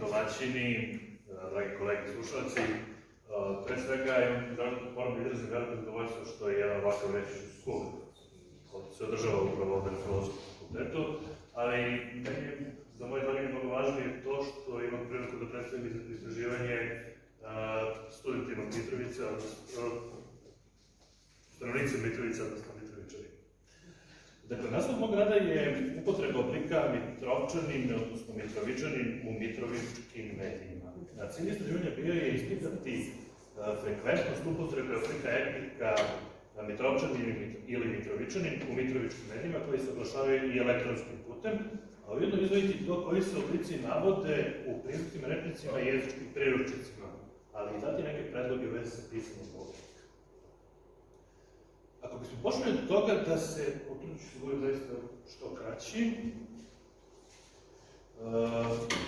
domaćini, dragi kolegi slušalci, pre svega moram da izrazim veliko zadovoljstvo što je jedan ovakav reći skup se održava upravo ovde na Filozofskom fakultetu, ali meni je za moje izlaganje mnogo važnije to što imam priliku da predstavim istraživanje studentima Mitrovice, stanovnicima Mitrovice, odnosno Mitrovičani. Dakle, naslov mog rada je upotreba oblika Mitrovčanin, odnosno Mitrovičanin u mitrovičkim medijima. Cilj istraživanja bio je ispitati frekventnost upotrebe oblika etnika Mitrovčanin ili Mitrovičanin u mitrovičkim medijima koji se oglašavaju i elektronskim putem, a ujedno izdvojiti to koji se oblici navode u prirodnim rečnicima i jezičkim priručnicima, ali i dati neke predloge u vezi sa pisanjem oblika. Ako bismo pošli od toga da se, potrudit ću se govoriti zaista što kraći,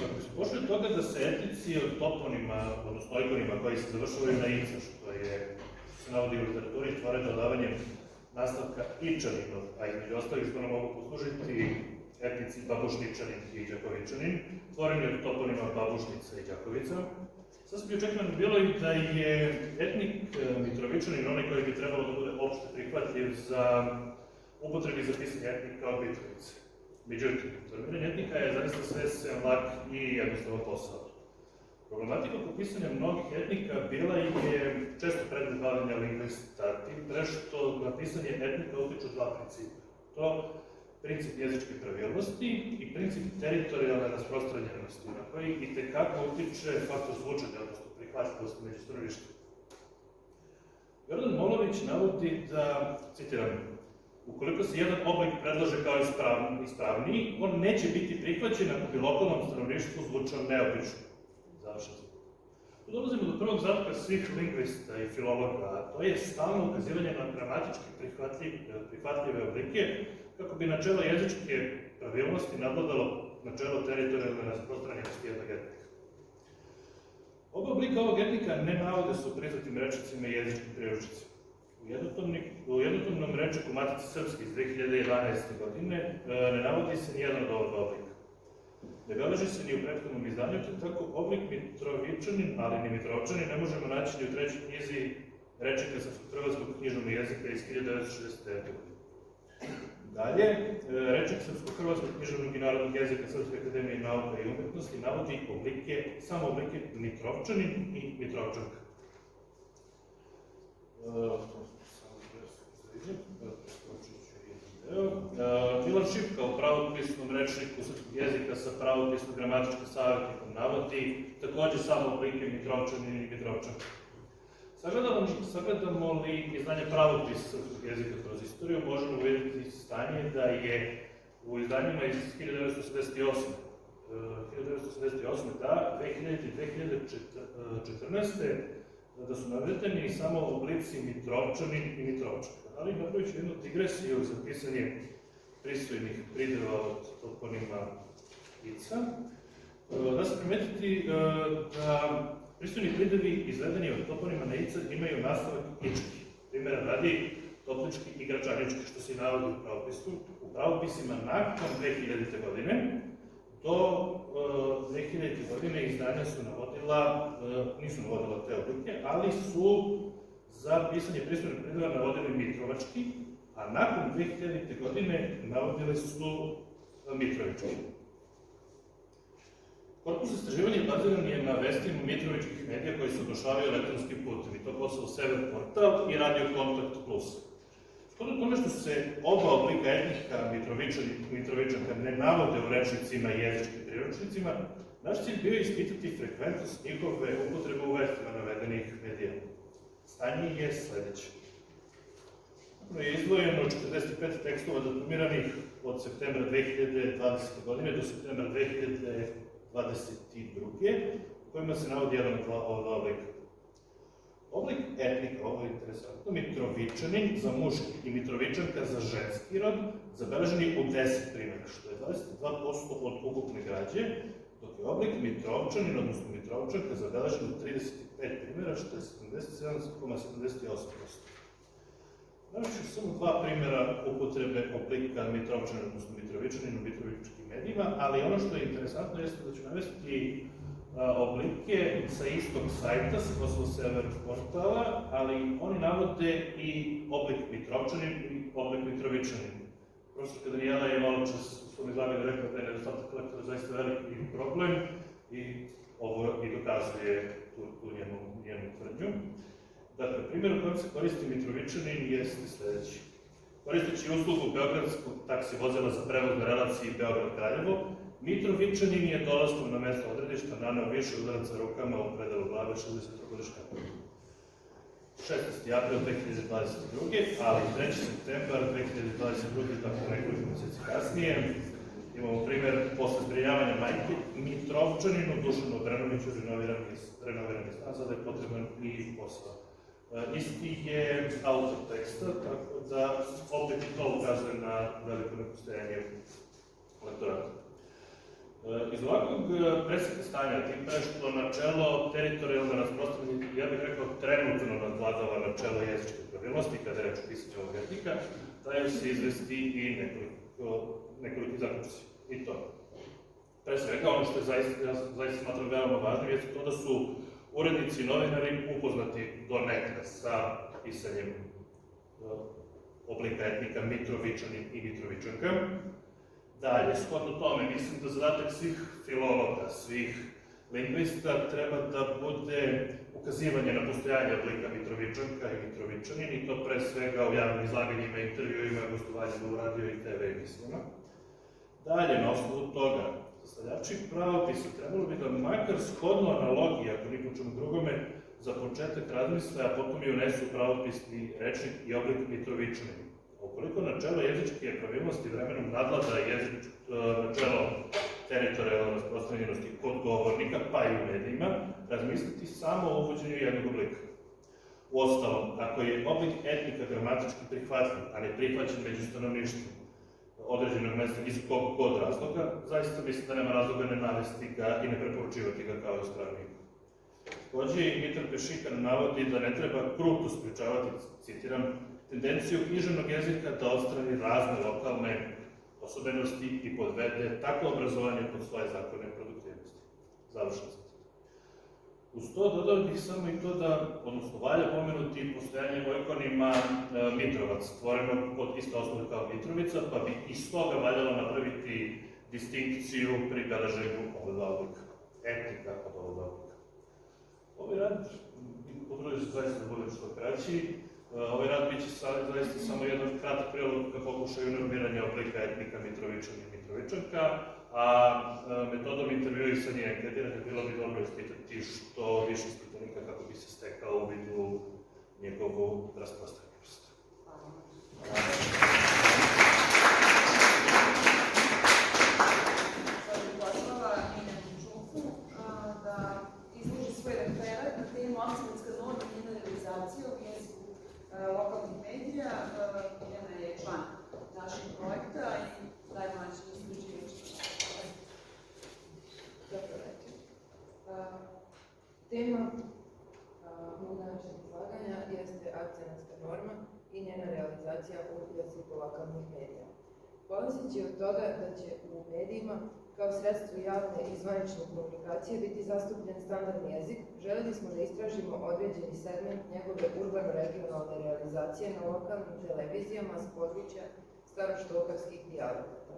ako bismo pošli od toga da se etnici od toponima, odnosno ikonima koji se završavaju na ica, što se navodi u literaturi, stvore dodavanjem nastavka ičanin, a između ostalih skoro mogu poslužiti etnici Babušničanin i Đakovičanin, tvoreni od toponima Babušnica i Đakovica. Sad bi očekivano bilo i da je etnik Mitrovičanin onaj koji bi trebalo da bude opšte prihvatljiv za upotrebi za pisanje etnika od Mitrovice. Međutim, formiranje etnika je zaista svesen, lak i jednostavan posao. Problematika oko pisanja mnogih etnika bila je često predmet bavljenja lingvista, tim pre što na pisanje etnika utiču dva principa. To princip jezičke pravilnosti i princip teritorijalne rasprostranjenosti, na koji i tekako utiče faktor zvučanja, odnosno prihvatljivosti među stanovništvom. Jordan Molović navodi da, citiram, ukoliko se jedan oblik predlože kao ispravniji, on neće biti prihvaćen ako bi lokalnom stanovništvu zvučao neobično. Završen citat. Tu dolazimo do prvog zadatka svih lingvista i filologa, a to je stalno ukazivanje na gramatički prihvatljive oblike, kako bi načelo jezičke pravilnosti nadvladalo načelo teritorijalne rasprostranjenosti jednog etnika. Oba oblika ovog etnika ne navode se u priznatim rečnicima i jezičkim priručnicima. U jednotomnom rečniku Matice Srpske iz 2011. godine ne navodi se nijedan od ova dva oblika. Ne beleži se ni u prethodnom izdanju, te tako oblik Mitrovičanin, ali ni Mitrovčanin ne možemo naći ni u trećoj knjizi rečnika Srpsko-hrvatskog književnog jezika iz 1969. godine. Dalje, rečnik Srpsko-hrvatskog književnog i narodnog jezika Srpske akademije nauka i umetnosti navodi samo oblike Mitrovčanin i Mitrovčanka. Milan Šipka u pravopisnom rečniku srpskog jezika sa pravopisnom gramatičkim savjetnikom navodi takođe samo oblike Mitrovčanin i Mitrovčanka. Sagledamo li izdanje pravopisa srpskog jezika kroz istoriju, možemo vidjeti stanje da je u izdanjima iz 1988. Da, 2000. i 2014. da su navedeni samo oblici Mitrovčanin i Mitrovčanka. Ali napravit ću jednu digresiju za pisanje pristojnih prideva od toponima ica. Da se primetiti da pristojni pridevi izvedeni od toponima na ica imaju nastavak ički. Primjera radi toplički i gračanički, što se navodi u pravopisu. U pravopisima nakon 2000. godine do 2000. godine izdanja su nisu navodila te oblike, ali su za pisanje pristojnih prideva navodili mitrovački, a nakon 2000. godine navodili su mitrovički. Korpus istraživanja baziran je na vestima mitrovičkih medija koji se oglašavaju elektronskim putem, i to posao Sever Portal i Radio Kontakt Plus. Shodno tome što se oba oblika etnika Mitrovičanka ne navode u rečnicima i jezičkim priručnicima, naš cilj bio je ispitati frekventnost njihove upotrebe u vestima navedenih medija. Stanje je sledeće. Je izdvojeno 45 tekstova datumiranih od septembra 2020. godine do septembra 2022. u kojima se navodi jedan od ova oblika. Oblik etnika, ovo je interesantno, Mitrovičanin za muški i Mitrovičanka za ženski rod, zabeleženi u 10 primjera, što je 22% od ukupne građe, dok je oblik Mitrovčanin, odnosno Mitrovčanka, zabeležen u 35 primjera, što je 77,78%. Navešću samo dva primjera upotrebe oblika Mitrovčanin, odnosno Mitrovičanin u mitrovičkim medijima, ali ono što je interesantno jeste da ću navesti oblike sa istog sajta, sa Kosovo Sever portala, ali oni navode i oblik Mitrovčanin i oblik Mitrovičanin. Profesorka Danijela je malo čas u svom izlaganju rekla da je nedostatak lektora zaista veliki problem i ovo i dokazuje tu njenu tvrdnju. Dakle, primjer u kojem se koristi Mitrovičanin jeste sledeći. Koristeći uslugu beogradskog taksi vozila za prevoz na relaciji Beograd-Kraljevo, Mitrovičanin je dolaskom na mesto odredišta naneo više udaraca rukama u predalu glave 60-godišnjaka. 16. april 2022. ali 3. septembar 2022. dakle nekoliko meseci kasnije, imamo primjer posle zbrinjavanja majke Mitrovčaninu, Dušanu Drenoviću, renovirani stan, sada je potreban i posao. Isti je autor teksta, tako da opet i to ukazuje na veliko nepostojanje lektorata. Iz ovakvog preseka stanja, tim pre što načelo teritorijalno rasprostranjeno, ja bih rekao trenutno nadvladava načelo jezičke pravilnosti, kada je reč o pisanju ovog jezika, daju se izvesti i nekoliko zaključci. I to. Pre svega, ono što je zaista smatram veoma važno, je to da su urednici i novinari upoznati do nekada sa pisanjem oblika etnika Mitrovičanin i Mitrovičanka. Dalje, shodno tome, mislim da zadatak svih filologa, svih lingvista treba da bude ukazivanje na postojanje oblika Mitrovičanka i Mitrovičanin, i to pre svega u javnim izlaganjima, intervjuima, gostovanjima u radio i TV emisijama. Dalje, na osnovu toga, sastavljači pravopisa trebalo bi da makar shodno analogiji, ako ni po čemu drugome, za početak razmisle, a potom i unesu pravopisni rečnik i oblik Mitrovičanin. Ukoliko načelo jezičke pravilnosti vremenom nadvlada načelo teritorijalne rasprostranjenosti kod govornika, pa i u medijima, razmisliti samo o uvođenju jednog oblika. Uostalom, ako je oblik etnika gramatički prihvatljiv, a ne prihvaćen među stanovništvom određenog mesta iz kog god razloga, zaista mislim da nema razloga ne navesti ga i ne preporučivati ga kao ispravnik. Takođe, i Mitar Pešikan navodi da ne treba kruto sprečavati, citiram, tendenciju književnog jezika da odstrani razne lokalne osobenosti i podvede takvo obrazovanje pod svoje zakone produktivnosti. Završen citat. Uz to dodao bih samo i to da, odnosno valja pomenuti postojanje ojkonima Mitrovac, stvoreno pod iste osnove kao Mitrovica, pa bi iz toga valjalo napraviti distinkciju pri beleženju ova dva oblika, etnika od ova dva oblika. Ovaj rad, potrudio se zaista da bude što kraći, ovaj rad biće zaista samo jedan kratak prilog ka pokušaju normiranja oblika etnika Mitrovičan i Mitrovičanka, a metodom intervjuisanja i enketiranja bilo bi dobro ispitati što više ispitanika kako bi se stekao u vidu njegovu rasprostranjenost. Sad bih pozvala Miljanu Čuku da izloži svoj referat na temu akademska norma i njena realizacija u jeziku lokalnih medija. Miljana je član našeg projekta i dajmo način istraživača. Dobro večer. Tema mog današnjeg izlaganja jeste akcenatska norma i njena realizacija u jeziku lokalnih medija. Polazeći od toga da će u medijima kao sredstvo javne i zvanične komunikacije biti zastupljen standardni jezik, želeli smo da istražimo određeni segment njegove urbano-regionalne realizacije na lokalnim televizijama s područja staroštokavskih dijalekata.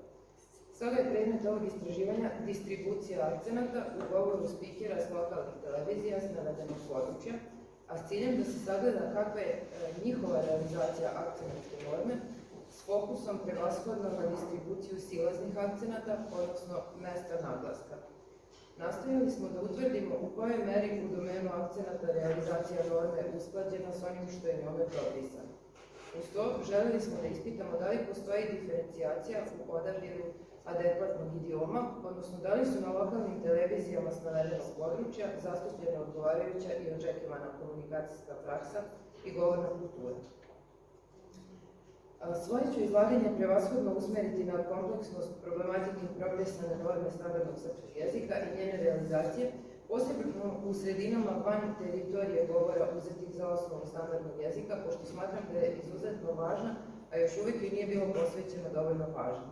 Stoga je predmet ovog istraživanja distribucija akcenata u govoru spikera s lokalnih televizija s navedenog područja, a s ciljem da se sagleda kakva je njihova realizacija akcenatske norme s fokusom prevashodno na distribuciju silaznih akcenata, odnosno mesta naglaska. Nastojali smo da utvrdimo u kojoj meri u domenu akcenata realizacija norme usklađena s onim što je njome propisano. Uz to, želeli smo da ispitamo da li postoji diferencijacija u odabiru adekvatnog idioma, odnosno da li su na lokalnim televizijama s navedenog područja zastupljena odgovarajuća i očekivana komunikacijska praksa i govorna kultura. Svoje ću izlaganje prevashodno usmeriti na kompleksnost problematike progresivne norme standardnog srpskog jezika i njene realizacije, posebno u sredinama van teritorije govora uzetih za osnovu standardnog jezika, pošto smatram da je izuzetno važna, a još uvijek joj nije bilo posvećeno dovoljno pažnje.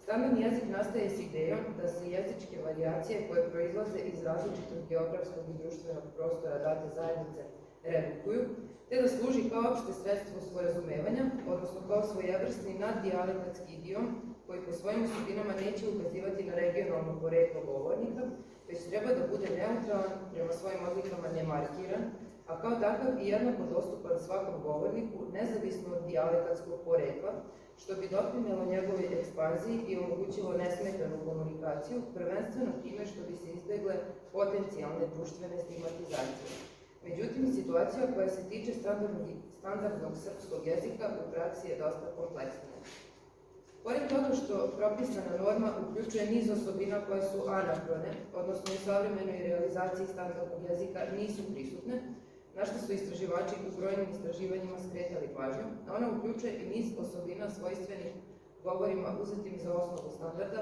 Standardni jezik nastaje s idejom da se jezičke varijacije koje proizlaze iz različitog geografskog i društvenog prostora date zajednice redukuju, te da služi kao opšte sredstvo sporazumevanja, odnosno kao svojevrsni naddijalektski idiom koji po svojim osobinama neće ukazivati na regionalno poreklo govornika, već treba da bude neutralan, prema svojim odlikama nemarkiran, a kao takav i jednako dostupan svakom govorniku, nezavisno od dijalekatskog porekla, što bi doprinelo njegovoj ekspanziji i omogućilo nesmetanu komunikaciju, prvenstveno time što bi se izbegle potencijalne društvene stigmatizacije. Međutim, situacija koja se tiče standardnog srpskog jezika u praksi je dosta kompleksna. Pored toga što propisana norma uključuje niz osobina koje su anahrone, odnosno u savremenoj realizaciji standardnog jezika nisu prisutne, na što su istraživači u brojnim istraživanjima skretali pažnju, a ona uključuje i niz osobina svojstvenih govorima uzetim za osnovu standarda,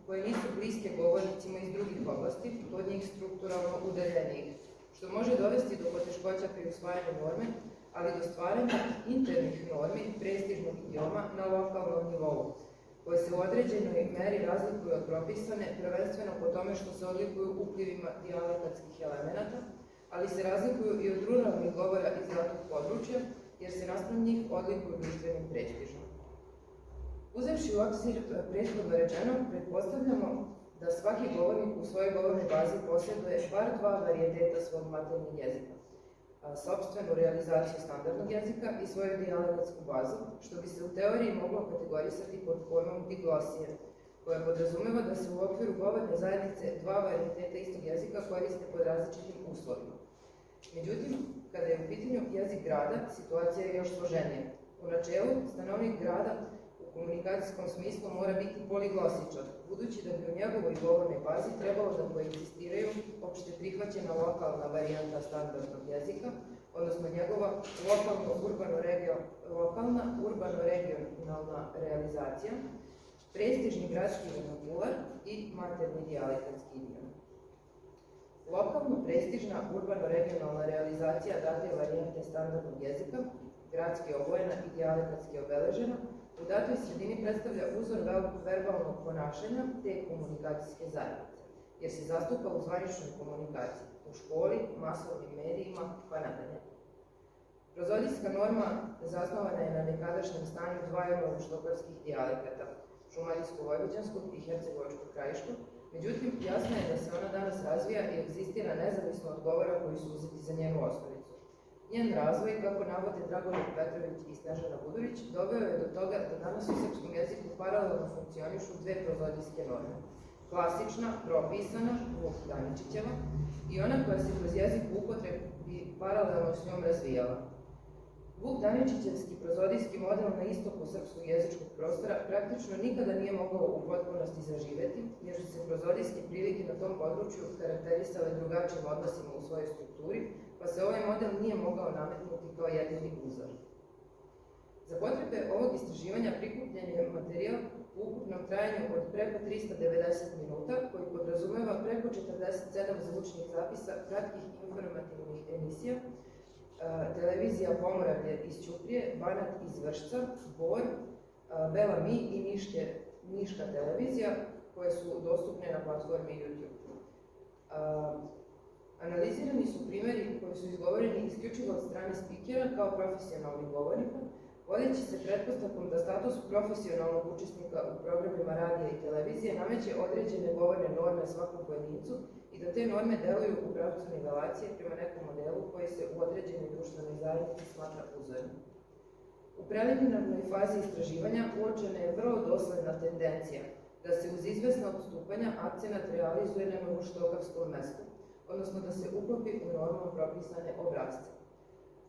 koje nisu bliske govornicima iz drugih oblasti, od njih strukturalno udaljenijih, što može dovesti do poteškoća pri usvajanju norme, ali do stvaranja internih normi prestižnog idioma na lokalnom nivou, koje se u određenoj meri razlikuju od propisane, prvenstveno po tome što se odlikuju uplivima dijalekatskih elemenata, ali se razlikuju i od ruralnih govora iz datog područja, jer se naspram njih odlikuju društvenim prestižom. Uzevši u obzir prethodno rečeno, pretpostavljamo da svaki govornik u svojoj govornoj bazi posjeduje bar dva varijeteta svog maternjeg jezika, sopstvenu realizaciju standardnog jezika i svoju dijalektsku bazu, što bi se u teoriji moglo kategorisati pod pojmom diglosije, koja podrazumeva da se u okviru govorne zajednice dva varijeteta istog jezika koriste pod različitim uslovima. Međutim, kada je u pitanju jezik grada, situacija je još složenija. U načelu, stanovnik grada u komunikacijskom smislu mora biti poliglosičan, budući da bi u njegovoj govornoj bazi trebalo da koegzistiraju opšte prihvaćena lokalna varijanta standardnog jezika, odnosno njegova lokalna urbano-regionalna realizacija, prestižni gradski vernakular i materni dijalekatski idiom. Lokalno prestižna urbano-regionalna realizacija date varijante standardnog jezika, gradski obojena i dijalekatski obeležena, u datoj sredini predstavlja uzor verbalnog ponašanja te komunikacijske zajednice, jer se zastupa u zvaničnoj komunikaciji, u školi, masovnim medijima, pa nadalje. Prozodijska norma zasnovana je na nekadašnjem stanju dvaju novoštokavskih dijalekata, šumadijsko-vojvođanskog i hercegovačko-krajiškog, međutim, jasno je da se ona danas razvija i egzistira nezavisno od govora koji su uzeti za njenu osnovicu. Njen razvoj, kako navode Dragoljub Petrović i Snežana Budurić, doveo je do toga da danas u srpskom jeziku paralelno funkcionišu dve prozodijske norme. Klasična, propisana, Vuk Daničićeva, i ona koja se kroz jezik u upotrebi paralelno s njom razvijala. Vuk Daničićevski prozodijski model na istoku srpskog jezičkog prostora praktično nikada nije mogao u potpunosti zaživeti, jer su se prozodijske prilike na tom području karakterisale drugačijim odnosima u svojoj strukturi, pa se ovaj model nije mogao nametnuti kao jedini uzor. Za potrebe ovog istraživanja prikupljen je materijal u ukupnom trajanju od preko 390 minuta, koji podrazumeva preko 47 zvučnih zapisa kratkih informativnih emisija, televizija Pomoravlje iz Ćuprije, Banat iz Vršca, Bor, Bela Mi i Niška televizija, koje su dostupne na platformi YouTube. Analizirani su primjeri koji su izgovoreni isključivo od strane spikera kao profesionalnih govornika, vodeći se pretpostavkom da status profesionalnog učesnika u programima radija i televizije nameće određene govorne norme svakom pojedincu i da te norme deluju u pravcu nivelacije prema nekom modelu koji se u određenoj društvenoj zajednici smatra uzornim. U preliminarnoj fazi istraživanja uočena je vrlo dosledna tendencija da se uz izvesna odstupanja akcenat realizuje na novoštokavskom mestu, odnosno da se uklopi u normom propisane obrasce.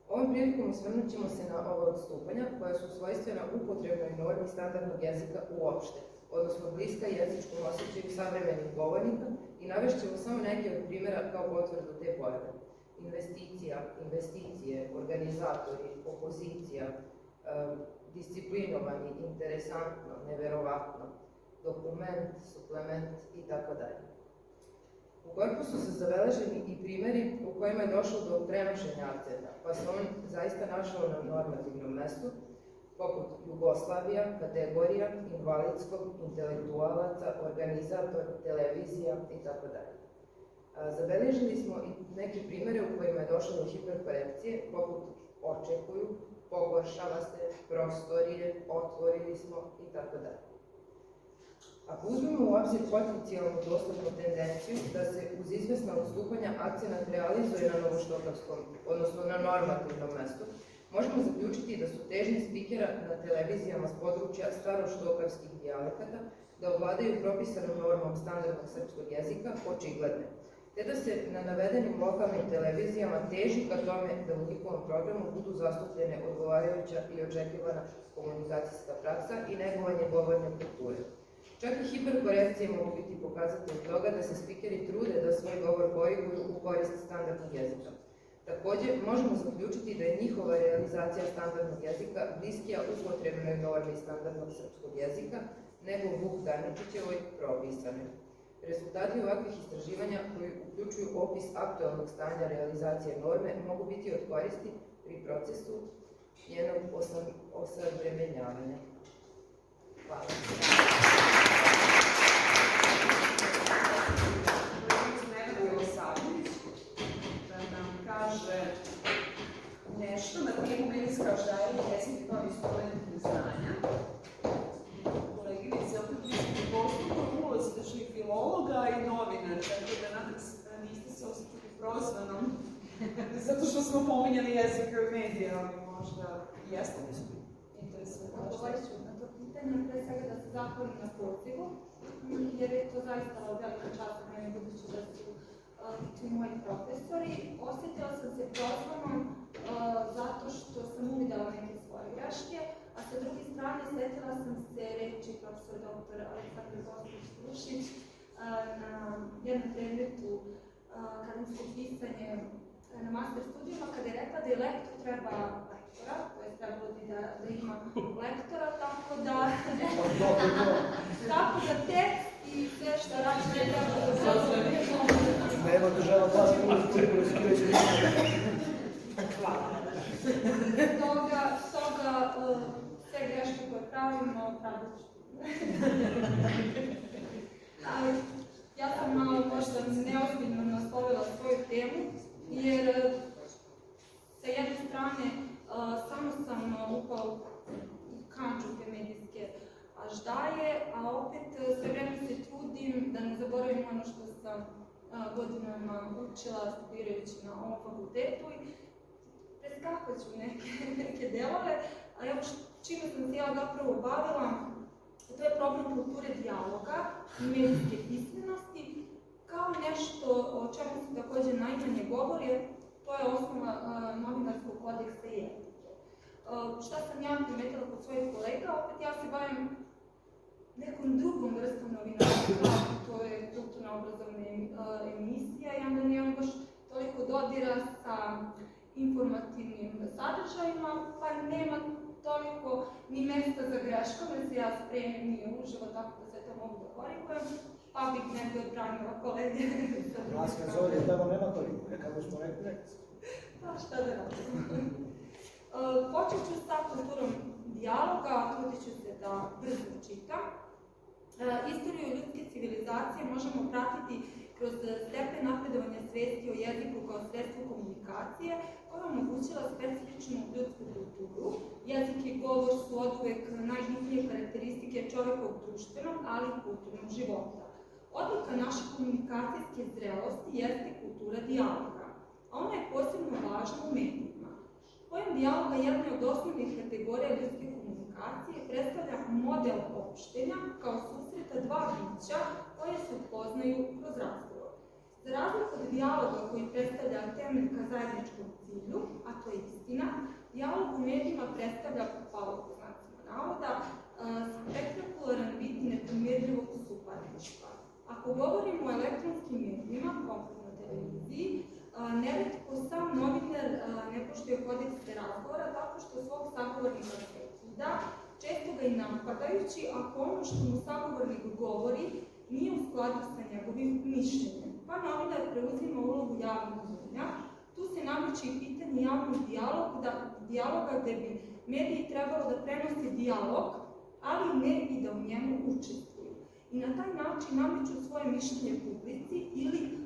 Ovom prilikom osvrnut ćemo se na ova odstupanja koja su svojstvena upotrebnoj normi standardnog jezika uopšte, odnosno bliska jezičkom osjećaju savremenih govornika i navešćemo samo neke od primjera kao potvrdu te pojave. Investicija, investicije, organizatori, opozicija, disciplinovani, interesantno, neverovatno, dokument, suplement itd. U korpusu su zabeleženi i primjeri u kojima je došlo do prenošenja akcenta, pa se on zaista našao na normativnom mestu, poput Jugoslavija, kategorija, invalidskog, intelektualaca, organizator, televizija itd. Zabeležili smo i neke primere u kojima je došlo do hiperkorekcije, poput očekuju, pogoršava se, prostorije, otvorili smo itd. Ako uzmemo u obzir potencijalnu doslovnu tendenciju da se uz izvesna odstupanja akcenat realizuje na novoštokavskom, odnosno na normativnom mestu, možemo zaključiti da su težnje spikera na televizijama s područja staroštokavskih dijalekata da ovladaju propisanom normom standardnog srpskog jezika očigledne, te da se na navedenim lokalnim televizijama teži ka tome da u njihovom programu budu zastupljene odgovarajuća i očekivana komunikacijska praksa i negovanje govorne kulture. Čak i hiperkorekcije mogu biti pokazatelj toga da se spikeri trude da svoj govor koriguju u korist standardnog jezika. Također, možemo zaključiti da je njihova realizacija standardnog jezika bliskija upotrebnoj normi standardnog srpskog jezika nego Vuk Daničićevoj propisanoj. Rezultati ovakvih istraživanja koji uključuju opis aktualnog stanja realizacije norme mogu biti od koristi pri procesu njenog osavremenjavanja. Hvala. Kaže nešto na temu medijska aždarenja jezik i novi studentnih znanja. Koleginice, opet mislim postupno ulozi državnih filologa i novinar, tako da nadam se da niste se osjetili prozvanom, zato što smo pominjali jezik i medije, ali možda jeste interesantno. Odgovorit ću na to pitanje, pre svega da se zahvalim na pozivu, jer je to zaista velika čast za mene, budući da su ti moji profesori. Osjetila sam se prozvanom zato što sam uvidela neke svoje greške, a sa druge strane sjetila sam se reči profesor dr. Aleksandar Kostić-Krušić na jednom predmetu akademskog pisanje na master studijima, kada je rekla da je lektor treba lektora, to je trebalo bi da ima lektora, tako da tekst i sve što radi ne treba da se Nema država vlast koji proskreće. Hvala. Stoga sve greške koje pravimo, pravit ću. Ali ja sam malo možda neozbiljno naslovila svoju temu, jer sa jedne strane samo sam upala u kanču te medijske aždaje, a opet sve vreme se trudim da ne zaboravim ono što sam godinama učila studirajući na ovom fakultetu i preskakat ću neke delove, a evo čime sam se ja zapravo bavila, to je problem kulture dijaloga i medijske pismenosti, kao nešto o čemu se također najmanje govori, to je osnova novinarskog kodeksa i etike. Šta sam ja primetila kod svojih kolega, opet ja se bavim nekom drugom vrstom novinarstva, to je kulturno-obrazovna emisija i onda nemam baš toliko dodira sa informativnim sadržajima, pa nema toliko ni mesta za greškom, jer se ja spremim i uživo, tako da sve to mogu da korigujem, pa bih neko odbranila kolege. Nas kad zove, tamo nema toliko, kako smo rekli. Pa šta da radim. Počet ću sa kulturom dijaloga, trudit ću se da brzo čitam. Istoriju ljudske civilizacije možemo pratiti kroz stepen napredovanja svesti o jeziku kao sredstvu komunikacije koja omogućila specifičnu ljudsku kulturu. Jezik i govor su oduvek najbitnije karakteristike čovjekovog društvenog, ali i kulturnog života. Odlika naše komunikacijske zrelosti jeste kultura dijaloga, a ona je posebno važna u medijima. Pojam dijaloga je jedna od osnovnih kategorija ljudske komunikacije predstavlja model opštenja kao susreta dva bića koje se upoznaju kroz razgovor. Za razliku od dijaloga koji predstavlja temelj ka zajedničkom cilju, a to je istina, dijalog u medijima predstavlja, palo po znacima navoda, spektakularan vid nepomirljivog suparništva. Ako govorimo o elektronskim medijima, konkretno televiziji, neretko sam novinar ne poštuje kodekse razgovora tako što svog sagovornika prekida, često ga i napadajući ako ono što mu sagovornik govori nije u skladu sa njegovim mišljenjem. Pa novinar preuzima ulogu javnog mnjenja. Tu se nameće i pitanje javnog dijaloga gde bi mediji trebalo da prenose dijalog, ali ne i da u njemu učestvuju. I na taj način nameću svoje mišljenje publici ili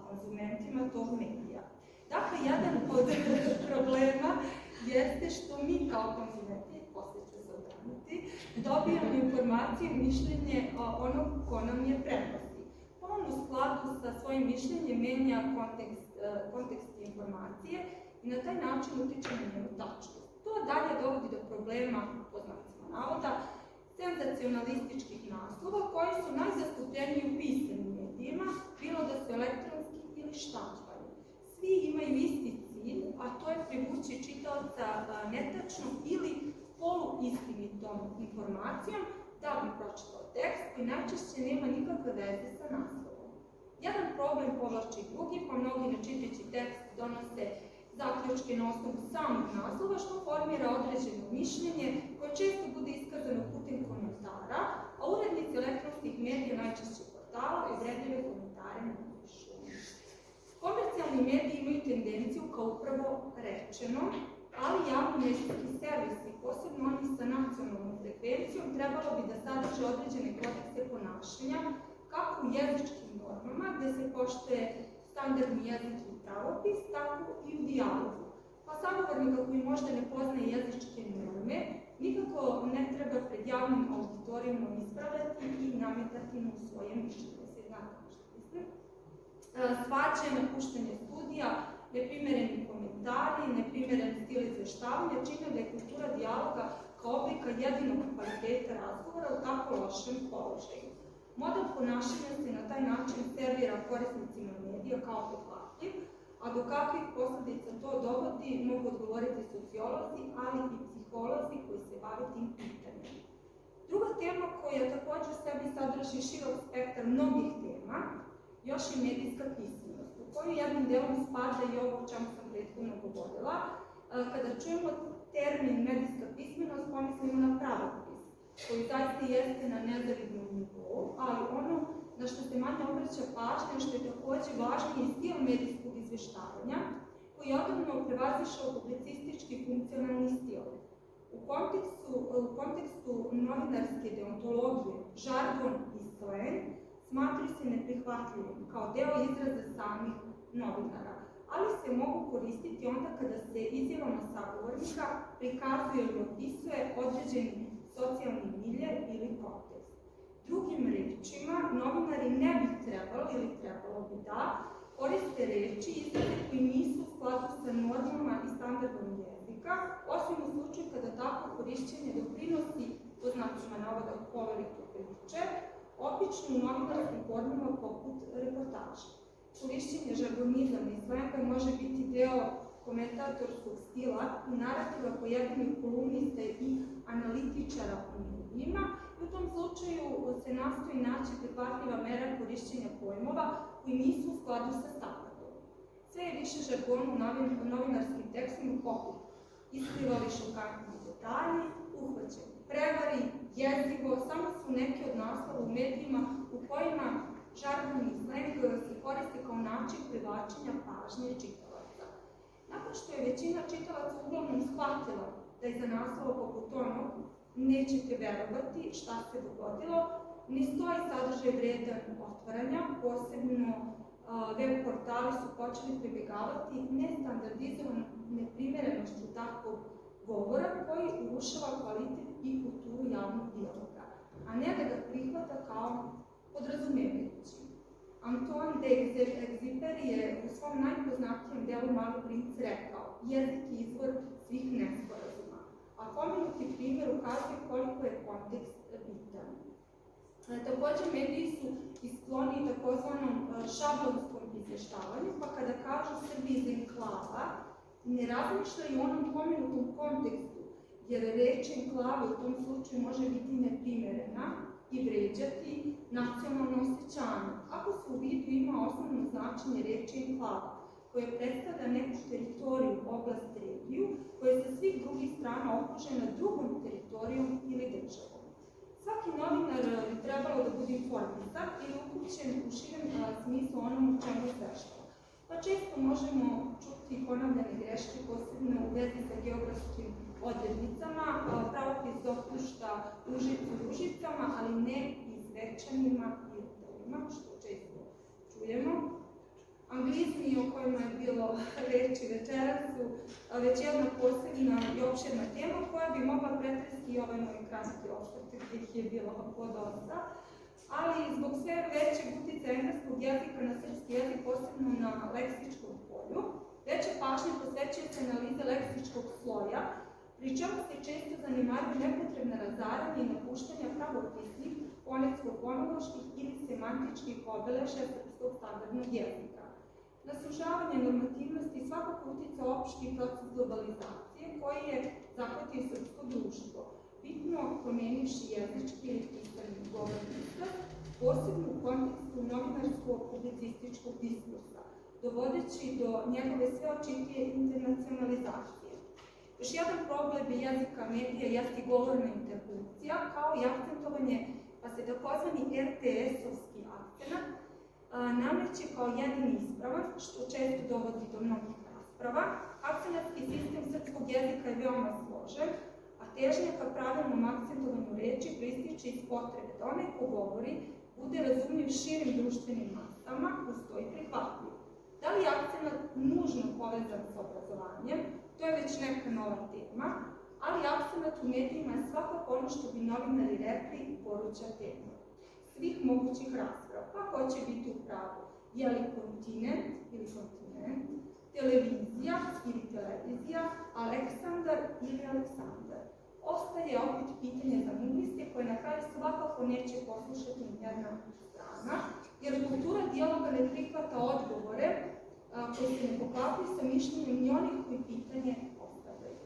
konzumentima tog medija. Dakle, jedan od problema jeste što mi kao konzumenti, poslije ću se obraniti, dobijamo informaciju i mišljenje onog ko nam je prenosi. Pa on u skladu sa svojim mišljenjem menja kontekst informacije i na taj način utiče na njenu tačnost. To dalje dovodi do problema, po znacima navoda, senzacionalističkih naslova koji su najzastupljeniji u pisanim medijima, bilo da su elektronski ili štampani. Svi imaju isti cilj, a to je privući čitaoca netačnom ili poluistinitom informacijom da bi pročitao tekst koji najčešće nema nikakve veze sa naslovom. Jedan problem povlači drugi, pa mnogi ne čitajući tekst donose zaključke na osnovu samog naslova, što formira određeno mišljenje koje često bude iskazano putem komentara, a urednici elektronskih medija, najčešće portala, odredljive komentare ne pišu. Komercijalni mediji imaju tendenciju, kao upravo rečeno, ali javni medijski servisi, posebno oni sa nacionalnom frekvencijom, trebalo bi da sadrže određene kodekse ponašanja, kako u jezičkim normama, gde se poštuje standardni jezik i pravopis, tako i u dijalogu. Pa sagovornika koji možda ne poznaje jezičke norme, nikako ne treba pred javnim auditorijumom ispravljati i nametati mu svoje mišljenje. Se znate što mislim. Svađe, napuštanje studija, neprimereni komentari, neprimeren stil izveštavanja čine da je kultura dijaloga kao oblika jedinog kvaliteta razgovora u tako lošem položaju. Model ponašanja se na taj način servira korisnicima medija kao prihvatljiv, a do kakvih posledica to dovodi mogu odgovoriti sociolozi, ali i psiholozi koji se bave tim pitanjem. Druga tema koja također sebi sadrži širok spektar mnogih tema, još je medijska pismenost, u koju jednim delom spada i ovo o čemu sam prethodno govorila. Kada čujemo termin medijska pismenost, pomislimo na pravopis, koji zaista jeste na nezavidnom nivou, ali ono na što se manje obraća pažnja, što je također važniji stil medijskog izveštavanja, koji je odavno prevazišao publicistički funkcionalni stil. U kontekstu novinarske deontologije, žargon i slang smatruju se neprihvatljivim kao deo izraza samih novinara, ali se mogu koristiti onda kada se izjavama sagovornika prikazuje ili opisuje određeni socijalni milje ili kontekst. Drugim rečima, novinari ne bi trebalo ili trebalo bi da koriste reči i izraze koji nisu u skladu sa normama i standardom jezika, osim u slučaju kada takvo korišćenje doprinosi, po znacima navoda, poveliko priče, obično u novinarskim formama poput reportaža. Korišćenje žargonizama i slenga može biti deo komentatorskog stila i narativa pojedinih kolumnista i analitičara u medijima, i u tom slučaju se nastoji naći prihvatljiva mera korišćenja pojmova koji nisu u skladu sa standardom. Sve je više žargonu u novinarskim tekstima poput isplivali šokantni detalji, uhvaćeni prevari, jezivo, samo su neki od naslova u medijima u kojima žargon i sleng se koriste kao način privlačenja pažnje čitalaca. Nakon što je većina čitalaca uglavnom shvatila da iza naslova poput onog nećete verovati šta se dogodilo, ne stoji sadržaj vredan otvaranja, posebno web portali su počeli pribjegavati nestandardizovanom neprimerenošću takvog govora koji urušava kvalitet i kulturu javnog dijaloga, a ne da ga prihvata kao podrazumevajući. Antoine de Exupéry je u svom najpoznatijem delu Mali princ rekao: jezik je izvor svih nesporazuma, a pomenuti primjer ukazuje koliko je kontekst bitan. Također, mediji su skloni takozvanom šablonskom izvještavanju, pa kada kažu Srbija iz enklava, ne razmišljaju o onom pomenutom kontekstu, jer reč enklave u tom slučaju može biti neprimerena i vređati nacionalno osjećanje, ako se u vidu ima osnovno značenje reči enklava, koje predstavlja neku teritoriju, oblast, regiju, koja je sa svih drugih strana okružena drugom teritorijom ili državom. Svaki novinar bi trebalo da bude informisan ili upućen u širem smislu onom u čemu izveštava. Pa često možemo čuti ponavljane greške, posebno u vezi sa geografskim odrednicama. Pravopis dopušta užicu ružicama, ali ne izvečanima i udalima, što često čujemo. Anglizmi o kojima je bilo reči večeras su već jedna posebna i opširna tema koja bi mogla pretresti i ovaj moj kratki osvrt, gdje ih je bilo podosta. Ali zbog sve većeg uticaja engleskog jezika na srpski jezik, posebno na leksičkom polju, veća pažnja posvećuje se analize leksičkog sloja, pri čemu se često zanemaruju nepotrebna razaranja i napuštanja pravopisnih, fonetsko-fonoloških ili semantičkih obeležja srpskog standardnog jezika. Na sužavanje normativnosti svakako utica opšti proces globalizacije koji je zahvatio srpsko društvo, bitno promenivši jezički ili pisani govorni iskaz, posebno u kontekstu novinarsko-publicističkog diskursa, dovodeći do njegove sve očitije internacionalizacije. Još jedan problem jezika medija jeste govorna interpunkcija, kao i akcentovanje, pa se takozvani RTS-ovski akcenat nameće kao jedini ispravan, što često dovodi do mnogih rasprava. Akcenatski sistem srpskog jezika je veoma složen, a težnja ka pravilnom akcentovanju reči proističe iz potrebe da onaj ko govori bude razumljiv širim društvenim masama, uz to i prihvatljiv. Da li je akcenat nužno povezan sa obrazovanjem? To je već neka nova tema, ali akcenat u medijima je svakako ono što bi novinari rekli goruća tema svih mogućih rasprava, pa ko će biti u pravu? Je li kontinent ili kontinent, televizija ili televizija, Aleksandar ili Aleksandar? Ostaje opet pitanje za lingviste koje na kraju svakako neće poslušati nijedna strana, jer kultura dijaloga ne prihvata odgovore koji se ne poklapaju sa mišljenjem ni onih koji pitanje postavljaju.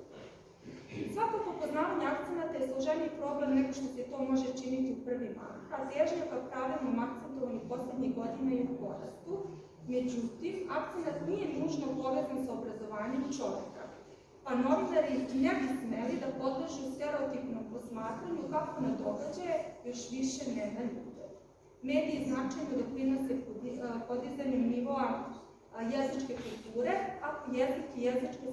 Svakako poznavanje akcenata je složeniji problem nego što se to može činiti u prvi mah, a težnja ka pravilnom akcentovanju poslednjih godina je u porastu. Međutim, akcenat nije nužno povezan sa obrazovanjem čoveka, pa novinari ne bi smeli da podležu stereotipnom posmatranju kako na događaje, još više ne na ljude. Mediji značajno doprinose podizanju nivoa jezičke kulture, ako jezik i jezička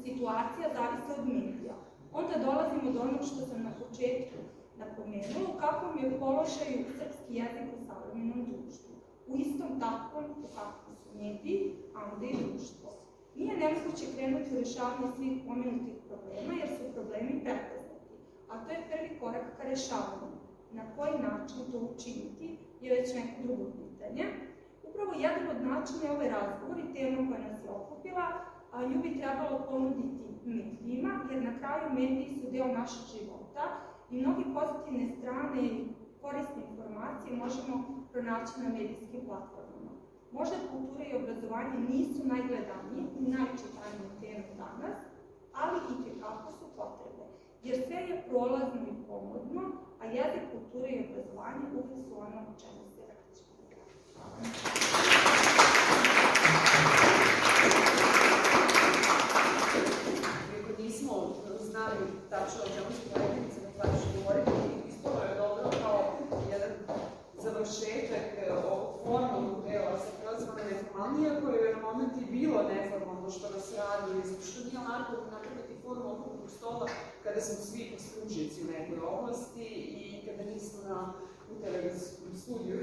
situacija zavise od medija. Onda dolazimo do onog što sam na početku napomenula, u kakvom je položaju srpski jezik u savremenom društvu. U istom takvom u kakvom su mediji, a onda i društvo. Nije nemoguće krenuti u rešavanje svih pomenutih problema, jer su problemi prepoznati, a to je prvi korak ka rešavanju. Na koji način to učiniti je već neko drugo pitanje. Upravo jedan od načina je ovaj razgovor i tema koja nas je okupila, a nju bi trebalo ponuditi medijima, jer na kraju mediji su deo našeg života i mnogi pozitivne strane i korisne informacije možemo pronaći na medijskim platformama. Možda kultura i obrazovanje nisu najgledanije i najčitanije teme danas, ali i tekako su potrebne, jer sve je prolazno i pomodno, a jezik, kultura i obrazovanje uvek su ono o čemu se reći. Ako nismo znali tačno o čemu su koleginice na plaću govoriti, ispalo je dobro kao jedan završetak ovog formalnog dela sa prelazima na neformalnije, koje je na moment i bilo neformalno što nas radi, što nije onako napraviti formu okupnog stola kada smo svi stručnjaci u nekoj oblasti i kada nismo u televizijskom studiju,